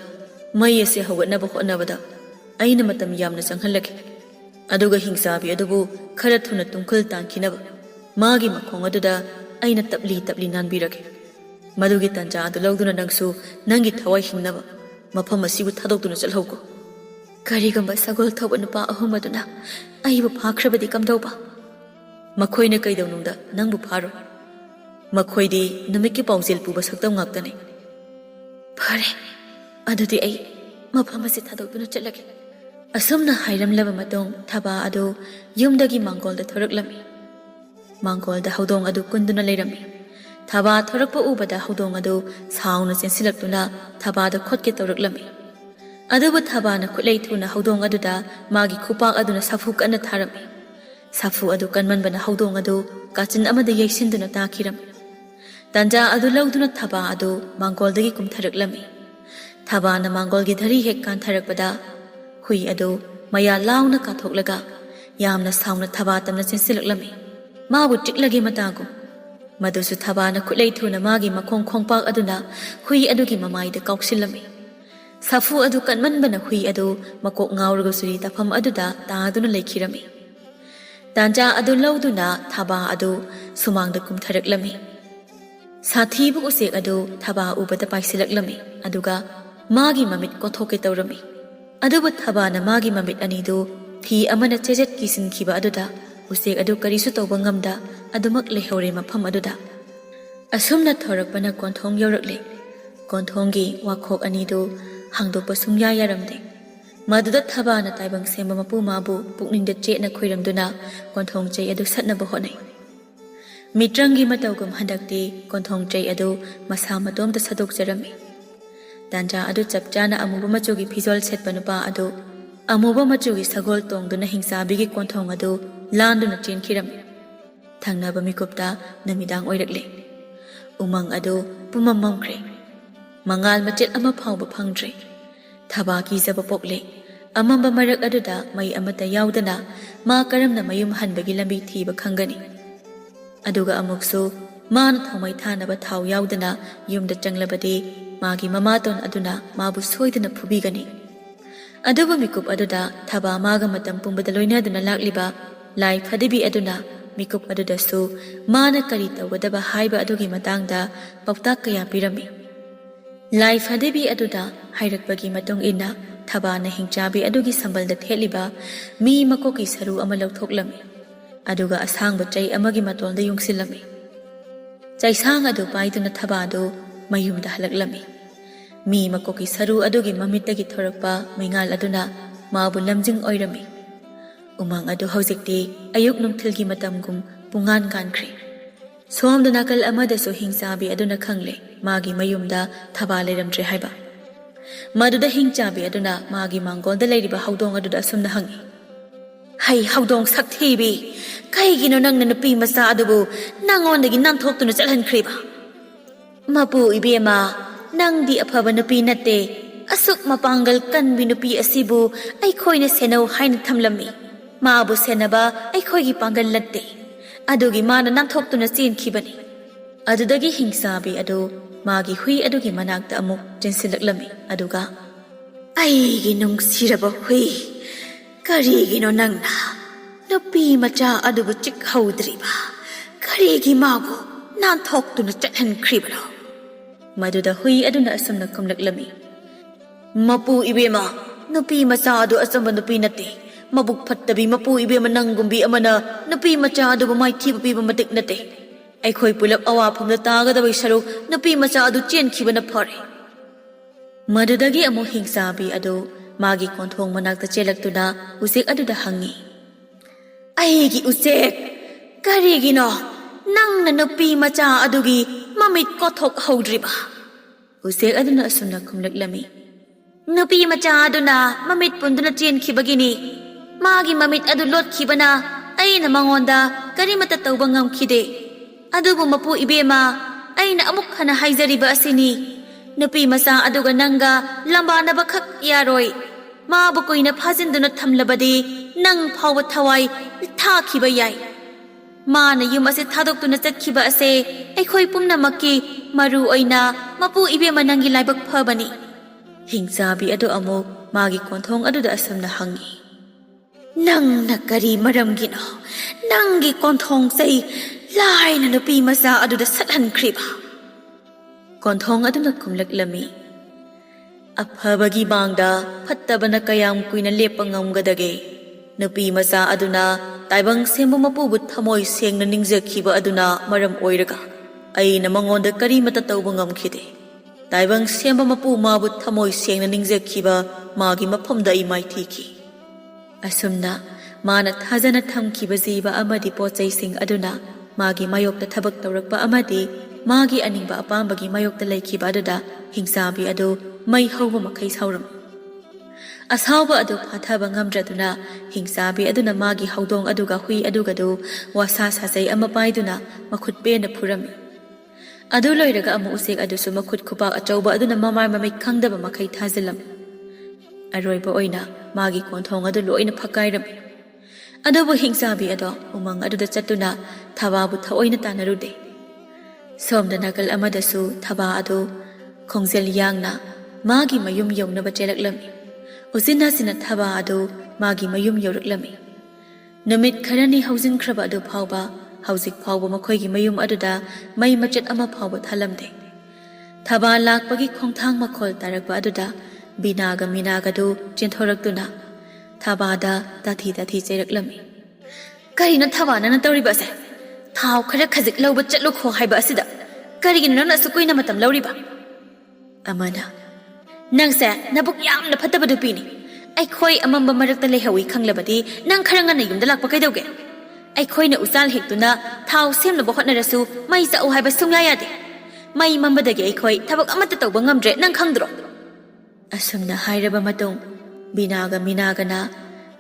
May ase hawat na ba honabada. Ay na matam yam na sanghan lagi. Aduga hingsabi adubu khara thuna tungkhul tangkinaba magi makhong aduda aina tapli nanbirage madugi tanja adu lawduna nangsu nangi thawai hingnaba mafam asibu thadokduna chalhauko karigamba sagol thoba nupa ahum aduna aibu phakhrabadi kamdauba makhoina kaidawnungda nangbu pharo makhoidi numikki paujel puba saktam ngaktane phare adudi ai mafam asi thadokduna chalage Asumna hairamlaba matong thaba adu yumdagi mangolda thoraklami mangolda haudong adu kunduna leirami thaba thorakpa ubada haudong adu sauna sensilaktuna thaba da khotke toraklami adubu thaba na khulei thuna haudong aduda magi khupak aduna safu kana tharami safu adu kanmanbana haudong adu kachin amada yeisinduna takirami tanja adu lawduna thaba adu mangoldagi kumtharaklami thaba na mangolgi dhari hek kan tharakpada Hui adu maya launa kathoklaga yamna sauna thaba tamna sinsilaklami mabu tiklagi matagu madusu thaba na khulei thuna magi makhong khongpak aduna hui adugi mamai da kauksilami Safu adu kanmanbana hui adu makok ngauraga suri tafam aduda taaduna lekhirami. Tanja adu lauduna thaba adu sumangda kumtharaklami. Sathibu usek adu thaba ubada paisilaklami aduga magi mamit kothoke tawrami. Adubu thaba na magi mamit anidu fi amana chejet kisin khiba aduda usek adu karisu tawba ngamda adumak lehore mafam aduda. Asumna thorakpana konthong yorakle. Konthongi wakhok anidu hangdokpa sungya yaramde. Maduda thaba na taibang semba mapu mabu pukningda chetna khoiramduna konthong chei adu satnaba honai. Mitrangi matawgum handakti konthong chei adu masa matomda sadok jarami. Tanja adu chapchana amuba machugi phizol setpa nupa adu amuba machugi sagol tongduna hingsabigi konthong adu landuna chenkhirami. Thangnaba mikupta namidang oirakle. Umang adu pumamamkre. Mangal machet ama phawba phangdre. Thaba kizaba pokle. Amamba marak aduda mai amata yaudana ma karamna mayum hanbagi lambi thiba khangani. Aduga amuksu maan thawmai thanaba thaw yaudana yumda changlabadi magi mamaton aduna mabu soidana phubigani. Aduba mikup aduda thaba maga matam pumbada loinaduna lakliba lai phadibi aduna mikup aduda su mana kari tawgadaba haiba adugi matangda pauktak kaya pirami. Lai phadibi aduda hairakbagi matung ina thaba na hingchabi adugi sambalda theliba mi makoki saru ama lauthoklami. Aduga asangba chai amagi matolda yungsilami. Chai sang adu paiduna thaba adu mayumda halaklami. Mi makoki saru adugi mamitagi thorakpa maingal aduna mabu lamjing oirami. Umang adu haujikti ayuk nungthilgi matamgum pungan kankri. Somda nakal amada so hingsabi aduna khangle magi mayumda thaba leramdre haiba. Maduda hingchabi aduna magi mangolda leiriba haudong aduda asumna hangi. Hai haudong sakthibi kaigino nangna nupi masa adubu nangondagi nanthokuna chalhankriba. Mapu ibema nangdi aphaba nupi natte asuk mapangal kanbi nupi asibu aikhoina senau haina thamlami. Maabu senaba aikhoigi pangal latte. Adugi mana nanthokuna chenkhibani. Adudagi hingsabi adu magi hui adugi manakta amuk jensilaklami aduga aigi nungsiraba hui karigino nangna nupi macha adubu chikhaudriba karigi mabu nanthokuna chathankribano. Maduda hui aduna asumna kumlaklami. Mapu ibema nupi macha adu asamba nupi natte. Mabuk fattabi mapu ibema nanggumbi amana nupi macha adubu maithiba piba matik natte. Aikhoi pulap awafamda tagadabai saruk nupi macha adu chenkhibana phare. Madudagi amu hingsabi adu magi konthong manakta chelaktuna usek aduda hangi. Aigi usek karigino nangna nupi macha adugi mamit kothok haudriba. Usek aduna asumna kumlaklami. Nupi macha aduna mamit punduna chenkhibagini. Magi mamit adu lot khibana aina mangonda karimata tawba ngamkhide. Adubu mapu ibema aina amuk hana haizariba asini. Nupi masa aduga nanga lambanaba khak yaroi. Mabu koina phajinduna thamlabadi nang phawba thawai thakhiba yai. Mana yum ase thadoktuna chatkhiba ase aikhoi pumnamakki maru oina mapu ibema nangi laibak phabani. Hingsabi adu amuk magi konthong aduda asamna hangi. Nang nakari maramgino nangi konthong sei laina nupi masa aduda sathankriba. Konthong aduna kumlaklami. Aphabagi bangda phattabana kayam kuina lepa ngamgadage. Nupi masa aduna taibang sembu mapubu thamoi sengna ningjakhiba aduna maram oiraga aina mangonda karimata tawba ngamkhide. Taibang semba mapu mabu thamoi sengna ningjakhiba magi mafamda ai maithiki. Asumna mana thajana thamkhiba jiba amadi pochai sing aduna magi mayokta thabak tawrakpa amadi magi aningba apambagi mayokta laikhiba aduda hingsabi adu mai hauba makhai sauram. Asauba adu phathaba ngamdraduna hingsabi aduna magi haudong aduga hui adugadu wasa sasai ama paiduna makhut pena phurami. Adu loiraga amu usek adusu makhut khupak achauba aduna mamai mamai khangdaba makhai thajilam. Aroiba oina magi konthong adu loina phakairami. Adubu hingsabi ado umang aduda chatuna thababu thaoina tanarude. Somda nakal amadasu thaba adu khongjel yangna ꯃꯥꯒꯤ ꯃꯌꯨꯝ ꯌꯧꯅꯕ ꯆꯦꯜꯂꯛꯂꯝꯃꯤ꯫ ꯎꯆꯤꯟ ꯅꯥꯆꯤꯟꯅ ꯊꯥꯕꯥ ꯑꯗꯨ ꯃꯥꯒꯤ ꯃꯌꯨꯝ ꯌꯧꯔꯛꯂꯝꯃꯤ꯫ ꯅꯨꯃꯤꯠ ꯈꯔꯅꯤ ꯍꯧꯖꯤꯟꯈ꯭ꯔꯕ ꯑꯗꯨ ꯐꯥꯎꯕ ꯍꯧꯖꯤꯛ ꯐꯥꯎꯕ ꯃꯈꯣꯏꯒꯤ ꯃꯌꯨꯝ ꯑꯗꯨꯗ ꯃꯩ ꯃꯆꯦꯠ ꯑꯃ ꯐꯥꯎꯕ ꯊꯥꯜꯂꯝꯗꯦ꯫ ꯊꯥꯕꯥ ꯂꯥꯛꯄꯒꯤ ꯈꯣꯡꯊꯥꯡ ꯃꯈꯣꯜ ꯇꯥꯔꯛꯄ ꯑꯗꯨꯗ ꯕꯤꯅꯥꯒ ꯃꯤꯅꯥꯒꯗꯨ ꯆꯦꯟꯊꯣꯔꯛꯇꯨꯅ ꯊꯥꯕꯥꯗ ꯇꯥꯊꯤ ꯇꯥꯊꯤ ꯆꯩꯔꯛꯂꯝꯃꯤ꯫ ꯀꯔꯤꯅꯣ ꯊꯥꯕꯥ ꯅꯪꯅ ꯇꯧꯔꯤꯕꯁꯦ? ꯊꯥꯎ ꯈꯔ ꯈꯖꯤꯛ ꯂꯧꯕ ꯆꯠꯂꯨꯈꯣ ꯍꯥꯏꯕ ꯑꯁꯤꯗ ꯀꯔꯤꯒꯤꯅꯣ ꯅꯪꯅ ꯑꯁꯨꯛ ꯀꯨꯏꯅ ꯃꯇꯝ ꯂꯧꯔꯤꯕ? ꯑꯃꯅ, ꯅꯪꯁꯦ ꯅꯕꯨꯛ ꯌꯥꯝꯅ ꯐꯠꯇꯕ ꯅꯨꯄꯤꯅꯤ꯫ ꯑꯩꯈꯣꯏ ꯑꯃꯝꯕ ꯃꯔꯛꯇ ꯂꯩꯍꯧꯏ ꯈꯪꯂꯕꯗꯤ ꯅꯪ ꯈꯔ ꯉꯟꯅ ꯌꯨꯝꯗ ꯂꯥꯛꯄ ꯀꯩꯗꯧꯒꯦ? ꯑꯩꯈꯣꯏꯅ ꯎꯆꯥꯜ ꯍꯦꯛꯇꯨꯅ ꯊꯥꯎ ꯁꯦꯝꯅꯕ ꯍꯣꯠꯅꯔꯁꯨ ꯃꯩ ꯆꯥꯛꯎ ꯍꯥꯏꯕ ꯁꯨꯡꯌꯥ ꯌꯥꯗꯦ꯫ ꯃꯩ ꯃꯝꯕꯗꯒꯤ ꯑꯩꯈꯣꯏ ꯊꯕꯛ ꯑꯃꯠꯇ ꯇꯧꯕ ꯉꯝꯗ꯭ꯔꯦ ꯅꯪ ꯈꯪꯗ꯭ꯔꯣ? ꯑꯁꯨꯝꯅ ꯍꯥꯏꯔꯕ ꯃꯇꯨꯡ ꯕꯤꯅꯥꯒ ꯃꯤꯅꯥꯒꯅ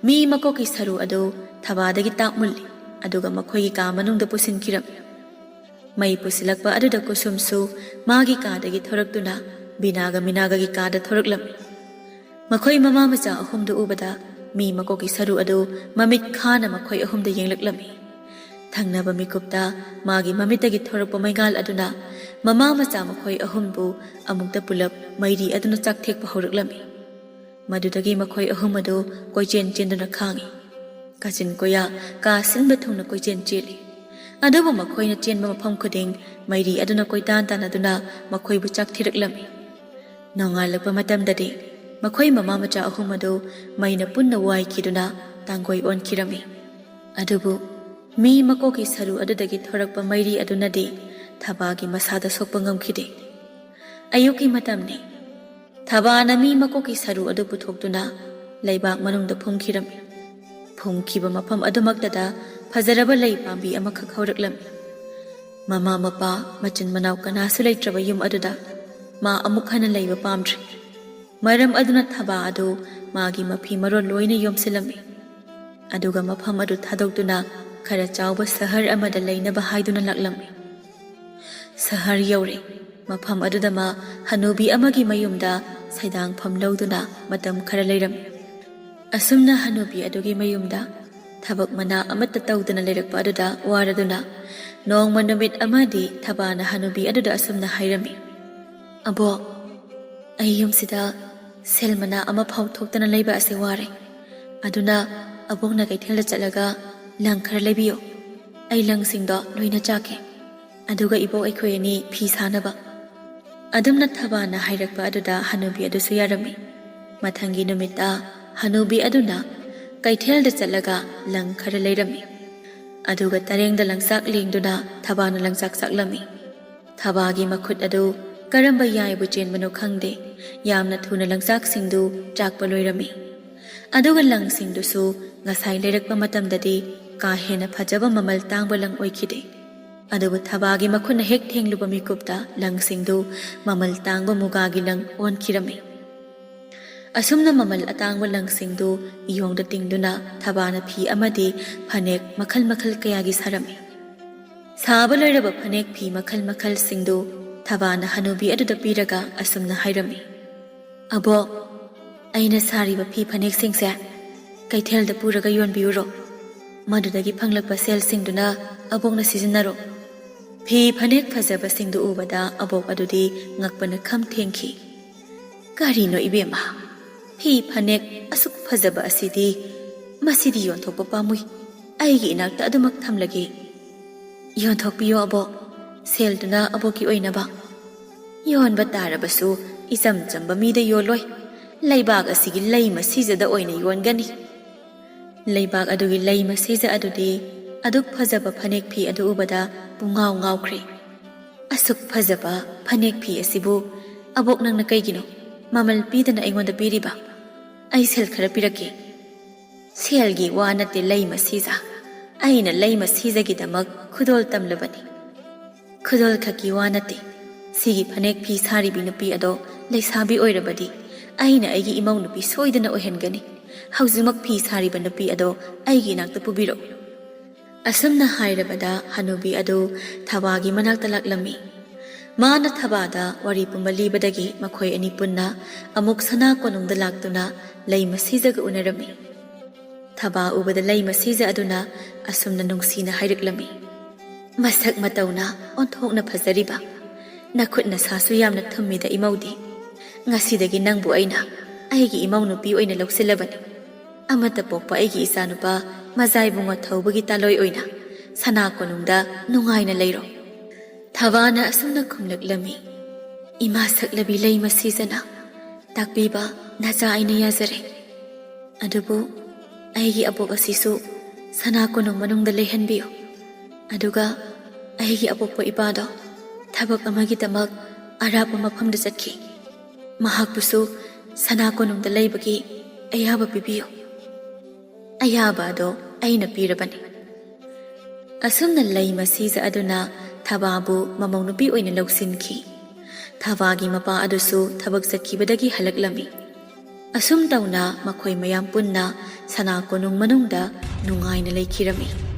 ꯃꯤ ꯃꯀꯣꯛꯀꯤ ꯁꯔꯨ ꯑꯗꯨ ꯊꯥꯕꯥꯗꯒꯤ ꯇꯥꯛꯃꯨꯜꯂꯤ ꯑꯗꯨꯒ ꯃꯈꯣꯏꯒꯤ ꯀꯥ ꯃꯅꯨꯡꯗ ꯄꯨꯁꯤꯟꯈꯤꯔꯝꯃꯤ꯫ ꯃꯩ ꯄꯨꯁꯤꯜꯂꯛꯄ ꯑꯗꯨꯗ ꯀꯨꯁꯨꯝꯁꯨ ꯃꯥꯒꯤ ꯀꯥꯗꯒꯤ ꯊꯣꯔꯛꯇꯨꯅ ꯕꯤꯅꯥꯒ ꯃꯤꯅꯥꯒꯒꯤ ꯀꯥꯗ ꯊꯣꯔꯛꯂꯝꯃꯤ꯫ ꯃꯈꯣꯏ ꯃꯃꯥ ꯃꯆꯥ ꯑꯍꯨꯝꯗꯨ ꯎꯕꯗ ꯃꯤ ꯃꯀꯣꯛꯀꯤ ꯁꯔꯨ ꯑꯗꯨ ꯃꯃꯤꯠ ꯈꯥꯅ ꯃꯈꯣꯏ ꯑꯍꯨꯝꯗ ꯌꯦꯡꯂꯛꯂꯝꯃꯤ꯫ ꯊꯪꯅꯕ ꯃꯤꯀꯨꯞꯇ ꯃꯥꯒꯤ ꯃꯃꯤꯠꯇꯒꯤ ꯊꯣꯔꯛꯄ ꯃꯩꯉꯥꯜ ꯑꯗꯨꯅ ꯃꯃꯥ ꯃꯆꯥ ꯃꯈꯣꯏ ꯑꯍꯨꯝꯕꯨ ꯑꯃꯨꯛꯇ ꯄꯨꯂꯞ ꯃꯩꯔꯤ ꯑꯗꯨꯅ ꯆꯥꯛꯊꯦꯛꯄ ꯍꯧꯔꯛꯂꯝꯃꯤ꯫ ꯃꯗꯨꯗꯒꯤ ꯃꯈꯣꯏ ꯑꯍꯨꯝ ꯑꯗꯨ ꯀꯣꯏꯆꯦꯟ ꯆꯦꯟꯗꯨꯅ ꯈꯥꯡꯉꯤ꯫ ꯀꯥꯆꯤꯟ ꯀꯣꯌꯥ ꯀꯥ ꯁꯤꯟꯕ ꯊꯨꯡꯅ ꯀꯣꯏꯆꯦꯟ ꯆꯦꯜꯂꯤ꯫ ꯑꯗꯨꯕꯨ ꯃꯈꯣꯏꯅ ꯆꯦꯟꯕ ꯃꯐꯝ ꯈꯨꯗꯤꯡ ꯃꯩꯔꯤ ꯑꯗꯨꯅ ꯀꯣꯏꯇꯥꯟ ꯇꯥꯟꯅꯗꯨꯅ ꯃꯈꯣꯏꯕꯨ ꯆꯥꯛꯊꯤꯔꯛꯂꯝꯃꯤ꯫ ꯅꯣꯡꯉꯥꯜꯂꯛꯄ ꯃꯇꯝꯗꯗꯤ ꯃꯈꯣꯏ ꯃꯃꯥ ꯃꯆꯥ ꯑꯍꯨꯝ ꯑꯗꯨ ꯃꯩꯅ ꯄꯨꯟꯅ ꯋꯥꯏꯈꯤꯗꯨꯅ ꯇꯥꯡꯒꯣꯏ ꯑꯣꯟꯈꯤꯔꯝꯃꯤ꯫ ꯑꯗꯨꯕꯨ ꯃꯤ ꯃꯀꯣꯛꯀꯤ ꯁꯔꯨ ꯑꯗꯨꯗꯒꯤ ꯊꯣꯔꯛꯄ ꯃꯩꯔꯤ ꯑꯗꯨꯅꯗꯤ ꯊꯥꯕꯥꯒꯤ ꯃꯁꯥꯗ ꯁꯣꯛꯄ ꯉꯝꯈꯤꯗꯦ꯫ ꯑꯌꯨꯛꯀꯤ ꯃꯇꯝꯅꯤ꯫ ꯊꯥꯕꯥꯅ ꯃꯤ ꯃꯀꯣꯛꯀꯤ ꯁꯔꯨ ꯑꯗꯨ ꯄꯨꯊꯣꯛꯇꯨꯅ ꯂꯩꯕꯥꯛ ꯃꯅꯨꯡꯗ ꯐꯨꯝꯈꯤꯔꯝꯃꯤ꯫ ꯐꯨꯝꯈꯤꯕ ꯃꯐꯝ ꯑꯗꯨꯃꯛꯇꯗ ꯐꯖꯔꯕ ꯂꯩ ꯄꯥꯝꯕꯤ ꯑꯃꯈꯛ ꯍꯧꯔꯛꯂꯝꯃꯤ꯫ ꯃꯃꯥ ꯃꯄꯥ ꯃꯆꯤꯟ ꯃꯅꯥꯎ ꯀꯅꯥꯁꯨ ꯂꯩꯇ꯭ꯔꯕ ꯌꯨꯝ ꯑꯗꯨꯗ ꯃꯥ ꯑꯃꯨꯛ ꯍꯟꯅ ꯂꯩꯕ ꯄꯥꯝꯗ꯭ꯔꯤ꯫ ꯃꯔꯝ ꯑꯗꯨꯅ ꯊꯥꯕꯥ ꯑꯗꯨ ꯃꯥꯒꯤ ꯃꯐꯤ ꯃꯔꯣꯟ ꯂꯣꯏꯅ ꯌꯣꯝꯁꯤꯜꯂꯝꯃꯤ꯫ ꯑꯗꯨꯒ ꯃꯐꯝ ꯑꯗꯨ ꯊꯥꯗꯣꯛꯇꯨꯅ ꯈꯔ ꯆꯥꯎꯕ ꯁꯍꯔ ꯑꯃꯗ ꯂꯩꯅꯕ ꯍꯥꯏꯗꯨꯅ ꯂꯥꯛꯂꯝꯃꯤ꯫ ꯁꯍꯔ ꯌꯧꯔꯦ꯫ ꯃꯐꯝ ꯑꯗꯨꯗ ꯃꯥ ꯍꯅꯨꯕꯤ ꯑꯃꯒꯤ ꯃꯌꯨꯝꯗ ꯁꯩꯗꯥꯡꯐꯝ ꯂꯧꯗꯨꯅ ꯃꯇꯝ ꯈꯔ ꯂꯩꯔꯝꯃꯤ꯫ ꯑꯁꯨꯝꯅ ꯍꯅꯨꯕꯤ ꯑꯗꯨꯒꯤ ꯃꯌꯨꯝꯗ ꯊꯕꯛ ꯃꯅꯥ ꯑꯃꯠꯇ ꯇꯧꯗꯅ ꯂꯩꯔꯛꯄ ꯑꯗꯨꯗ ꯋꯥꯔꯗꯨꯅ ꯅꯣꯡꯃ ꯅꯨꯃꯤꯠ ꯑꯃꯗꯤ ꯊꯥꯕꯥꯅ ꯍꯅꯨꯕꯤ ꯑꯗꯨꯗ ꯑꯁꯨꯝꯅ ꯍꯥꯏꯔꯝꯃꯤ꯫ ꯑꯕꯣꯛ, ꯑꯩ ꯌꯨꯝꯁꯤꯗ ꯁꯦꯜ ꯃꯅꯥ ꯑꯃ ꯐꯥꯎ ꯊꯣꯛꯇꯅ ꯂꯩꯕ ꯑꯁꯤ ꯋꯥꯔꯦ꯫ ꯑꯗꯨꯅ ꯑꯕꯣꯛꯅ ꯀꯩꯊꯦꯜꯗ ꯆꯠꯂꯒ ꯂꯪ ꯈꯔ ꯂꯩꯕꯤꯌꯨ꯫ ꯑꯩ ꯂꯪꯁꯤꯡꯗꯣ ꯂꯣꯏꯅ ꯆꯥꯛꯀꯦ꯫ ꯑꯗꯨꯒ ꯏꯕꯣꯛ ꯑꯩꯈꯣꯏ ꯑꯅꯤ ꯐꯤ ꯁꯥꯅꯕ꯫ ꯑꯗꯨꯝꯅ ꯊꯥꯕꯥꯅ ꯍꯥꯏꯔꯛꯄ ꯑꯗꯨꯗ ꯍꯅꯨꯕꯤ ꯑꯗꯨꯁꯨ ꯌꯥꯔꯝꯃꯤ꯫ ꯃꯊꯪꯒꯤ ꯅꯨꯃꯤꯠꯇ ꯍꯅꯨꯕꯤ ꯑꯗꯨꯅ ꯀꯩꯊꯦꯜꯗ ꯆꯠꯂꯒ ꯂꯪ ꯈꯔ ꯂꯩꯔꯝꯃꯤ꯫ ꯑꯗꯨꯒ ꯇꯔꯦꯡꯗ ꯂꯪꯆꯥꯛ ꯂꯦꯡꯗꯨꯅ ꯊꯥꯕꯥꯅ ꯂꯪꯆꯥꯛ ꯆꯥꯛꯂꯝꯃꯤ꯫ ꯊꯥꯕꯥꯒꯤ ꯃꯈꯨꯠ ꯑꯗꯨ ꯀꯔꯝꯕ ꯌꯥꯏꯕꯨ ꯆꯦꯟꯕꯅꯣ ꯈꯪꯗꯦ ꯌꯥꯝꯅ ꯊꯨꯅ ꯂꯪꯆꯥꯛꯁꯤꯡꯗꯨ ꯆꯥꯛꯄ ꯂꯣꯏꯔꯝꯃꯤ꯫ ꯑꯗꯨꯒ ꯂꯪꯁꯤꯡꯗꯨꯁꯨ ꯉꯁꯥꯏ ꯂꯩꯔꯛꯄ ꯃꯇꯝꯗꯗꯤ ꯀꯥ ꯍꯦꯟꯅ ꯐꯖꯕ ꯃꯃꯜ ꯇꯥꯡꯕ ꯂꯪ ꯑꯣꯏꯈꯤꯗꯦ꯫ ꯑꯗꯨꯕꯨ ꯊꯥꯕꯥꯒꯤ ꯃꯈꯨꯠꯅ ꯍꯦꯛ ꯊꯦꯡꯂꯨꯕ ꯃꯤꯀꯨꯞꯇ ꯂꯪꯁꯤꯡꯗꯨ ꯃꯃꯜ ꯇꯥꯡꯕ ꯃꯨꯒꯥꯒꯤ ꯂꯪ ꯑꯣꯟꯈꯤꯔꯝꯃꯤ꯫ ꯑꯁꯨꯝꯅ ꯃꯃꯜ ꯑꯇꯥꯡꯕ ꯂꯪꯁꯤꯡꯗꯨ ꯏꯌꯣꯡꯗ ꯇꯤꯡꯗꯨꯅ ꯊꯥꯕꯥꯅ ꯐꯤ ꯑꯃꯗꯤ ꯐꯅꯦꯛ ꯃꯈꯜ ꯃꯈꯜ ꯀꯌꯥꯒꯤ ꯁꯥꯔꯝꯃꯤ꯫ ꯁꯥꯕ ꯂꯣꯏꯔꯕ ꯐꯅꯦꯛ ꯐꯤ ꯃꯈꯜ ꯃꯈꯜꯁꯤꯡꯗꯨ ꯊꯥꯕꯥꯅ ꯍꯅꯨꯕꯤ ꯑꯗꯨꯗ ꯄꯤꯔꯒ ꯑꯁꯨꯝꯅ ꯍꯥꯏꯔꯝꯃꯤ꯫ ꯑꯕꯣꯛ, ꯑꯩꯅ ꯁꯥꯔꯤꯕ ꯐꯤ ꯐꯅꯦꯛꯁꯤꯡꯁꯦ ꯀꯩꯊꯦꯜꯗ ꯄꯨꯔꯒ ꯌꯣꯟꯕꯤꯌꯨꯔꯣ? ꯃꯗꯨꯗꯒꯤ ꯐꯪꯂꯛꯄ ꯁꯦꯜꯁꯤꯡꯗꯨꯅ ꯑꯕꯣꯛꯅ ꯁꯤꯖꯤꯟꯅꯔꯣ꯫ ꯐꯤ ꯐꯅꯦꯛ ꯐꯖꯕꯁꯤꯡꯗꯨ ꯎꯕꯗ ꯑꯕꯣꯛ ꯑꯗꯨꯗꯤ ꯉꯛꯄꯅ ꯈꯝ ꯊꯦꯡꯈꯤ꯫ ꯀꯔꯤꯅꯣ ꯏꯕꯦꯝꯃ, ꯐꯤ ꯐꯅꯦꯛ ꯑꯁꯨꯛ ꯐꯖꯕ ꯑꯁꯤꯗꯤ ꯃꯁꯤꯗꯤ ꯌꯣꯟꯊꯣꯛꯄ ꯄꯥꯝꯃꯨꯏ꯫ ꯑꯩꯒꯤ ꯏꯅꯥꯛꯇ ꯑꯗꯨꯃꯛ ꯊꯝꯂꯒꯦ꯫ ꯌꯣꯟꯊꯣꯛꯄꯤꯌꯣ ꯑꯕꯣꯛ, ꯁꯦꯜꯗꯨꯅ ꯑꯕꯣꯛꯀꯤ ꯑꯣꯏꯅꯕ꯫ ꯌꯣꯟꯕ ꯇꯥꯔꯕꯁꯨ ꯏꯆꯝ ꯆꯝꯕ ꯃꯤꯗ ꯌꯣꯜꯂꯣꯏ꯫ ꯂꯩꯕꯥꯛ ꯑꯁꯤꯒꯤ ꯂꯩ ꯃꯁꯤꯖꯗ ꯑꯣꯏꯅ ꯌꯣꯟꯒꯅꯤ꯫ ꯂꯩꯕꯥꯛ ꯑꯗꯨꯒꯤ ꯂꯩ ꯃꯁꯤꯖ ꯑꯗꯨꯗꯤ ꯑꯗꯨꯛ ꯐꯖꯕ ꯐꯅꯦꯛ ꯐꯤ ꯑꯗꯨ ꯎꯕꯗ ꯄꯨꯡꯉꯥꯎ ꯉꯥꯎꯈ꯭ꯔꯦ꯫ ꯑꯁꯨꯛ ꯐꯖꯕ ꯐꯅꯦꯛ ꯐꯤ ꯑꯁꯤꯕꯨ ꯑꯕꯣꯛ ꯅꯪꯅ ꯀꯩꯒꯤꯅꯣ ꯃꯃꯜ ꯄꯤꯗꯅ ꯑꯩꯉꯣꯟꯗ ꯄꯤꯔꯤꯕ? ꯑꯩ ꯁꯦꯜ ꯈꯔ ꯄꯤꯔꯛꯀꯦ꯫ सेꯜꯒꯤ ꯋꯥ ꯅꯠꯇꯦ ꯂꯩ ꯃꯁꯤꯖ꯫ ꯑꯩꯅ ꯂꯩ ꯃꯁꯤꯖꯒꯤꯗꯃꯛ ꯈꯨꯗꯣꯜ ꯇꯝꯂꯕꯅꯤ꯫ ꯈꯨꯗꯣꯜ ꯈꯛꯀꯤ ꯋꯥ ꯅꯠꯇꯦ꯫ ꯁꯤꯒꯤ ꯐꯅꯦꯛ ꯐꯤ ꯁꯥꯔꯤꯕꯤ ꯅꯨꯄꯤ ꯑꯗꯣ ꯂꯩꯁꯥꯕꯤ ꯑꯣꯏꯔꯕꯗꯤ ꯑꯩꯅ ꯑꯩꯒꯤ ꯏꯃꯧ ꯅꯨꯄꯤ ꯁꯣꯏꯗꯅ ꯑꯣꯏꯍꯟꯒꯅꯤ꯫ ꯍꯧꯖꯤꯛꯃꯛ ꯐꯤ ꯁꯥꯔꯤꯕ ꯅꯨꯄꯤ ꯑꯗꯣ ꯑꯩꯒꯤ ꯏꯅꯥꯛꯇ ꯄꯨꯕꯤꯔꯛꯎ꯫ ꯑꯁꯨꯝꯅ ꯍꯥꯏꯔꯕꯗ ꯍꯅꯨꯕꯤ ꯑꯗꯨ ꯊꯥꯕꯥꯒꯤ ꯃꯅꯥꯛꯇ ꯂꯥꯛꯂꯝꯃꯤ꯫ ꯃꯥꯅ ꯊꯥꯕꯥꯗ ꯋꯥꯔꯤ ꯄꯨꯝꯕ ꯂꯤꯕꯗꯒꯤ ꯃꯈꯣꯏ ꯑꯅꯤ ꯄꯨꯟꯅ ꯑꯃꯨꯛ ꯁꯅꯥ ꯀꯣꯅꯨꯡꯗ ꯂꯥꯛꯇꯨꯅ ꯂꯩ ꯃꯁꯤꯖꯒ ꯎꯅꯔꯝꯃꯤ꯫ ꯊꯥꯕꯥ ꯎꯕꯗ ꯂꯩ ꯃꯁꯤꯖ ꯑꯗꯨꯅ ꯑꯁꯨꯝꯅ ꯅꯨꯡꯁꯤꯅ ꯍꯥꯏꯔꯛꯂꯝꯃꯤ꯫ ꯃꯁꯛ ꯃꯇꯧꯅ ꯑꯣꯟꯊꯣꯛꯅ ꯐꯖꯔꯤꯕ, ꯅꯈꯨꯠ ꯅꯁꯥꯁꯨ ꯌꯥꯝꯅ ꯊꯨꯝꯃꯤꯗ ꯏꯃꯧꯗꯤ꯫ Ngasidagi nangbu aina aigi imau nupi oina lausilabani. Amata pokpa aigi isanupa mazai bunga thaubagi taloi oina sana konungda nungaina leiro. Thabana asumna khumlaklami. Ima saklabi lei masizana takbiba naja aina yazare. Adubu aigi abok asisu sana konung manungda lehanbiyo. Aduga aigi abokpa ibado thabak amagitamak arapa mafamda chatki. Mahakpusu sana konungda leibagi ayaba pibiyo. Ayaba ado aina pirabani. Asumna lei masiza aduna Thababu mamau nupi oina lausinki. Thabagi mapa adusu thabak satkibadagi halaklami. Asum tauna makhoi mayam punna sana konung manungda nungaina leikirami.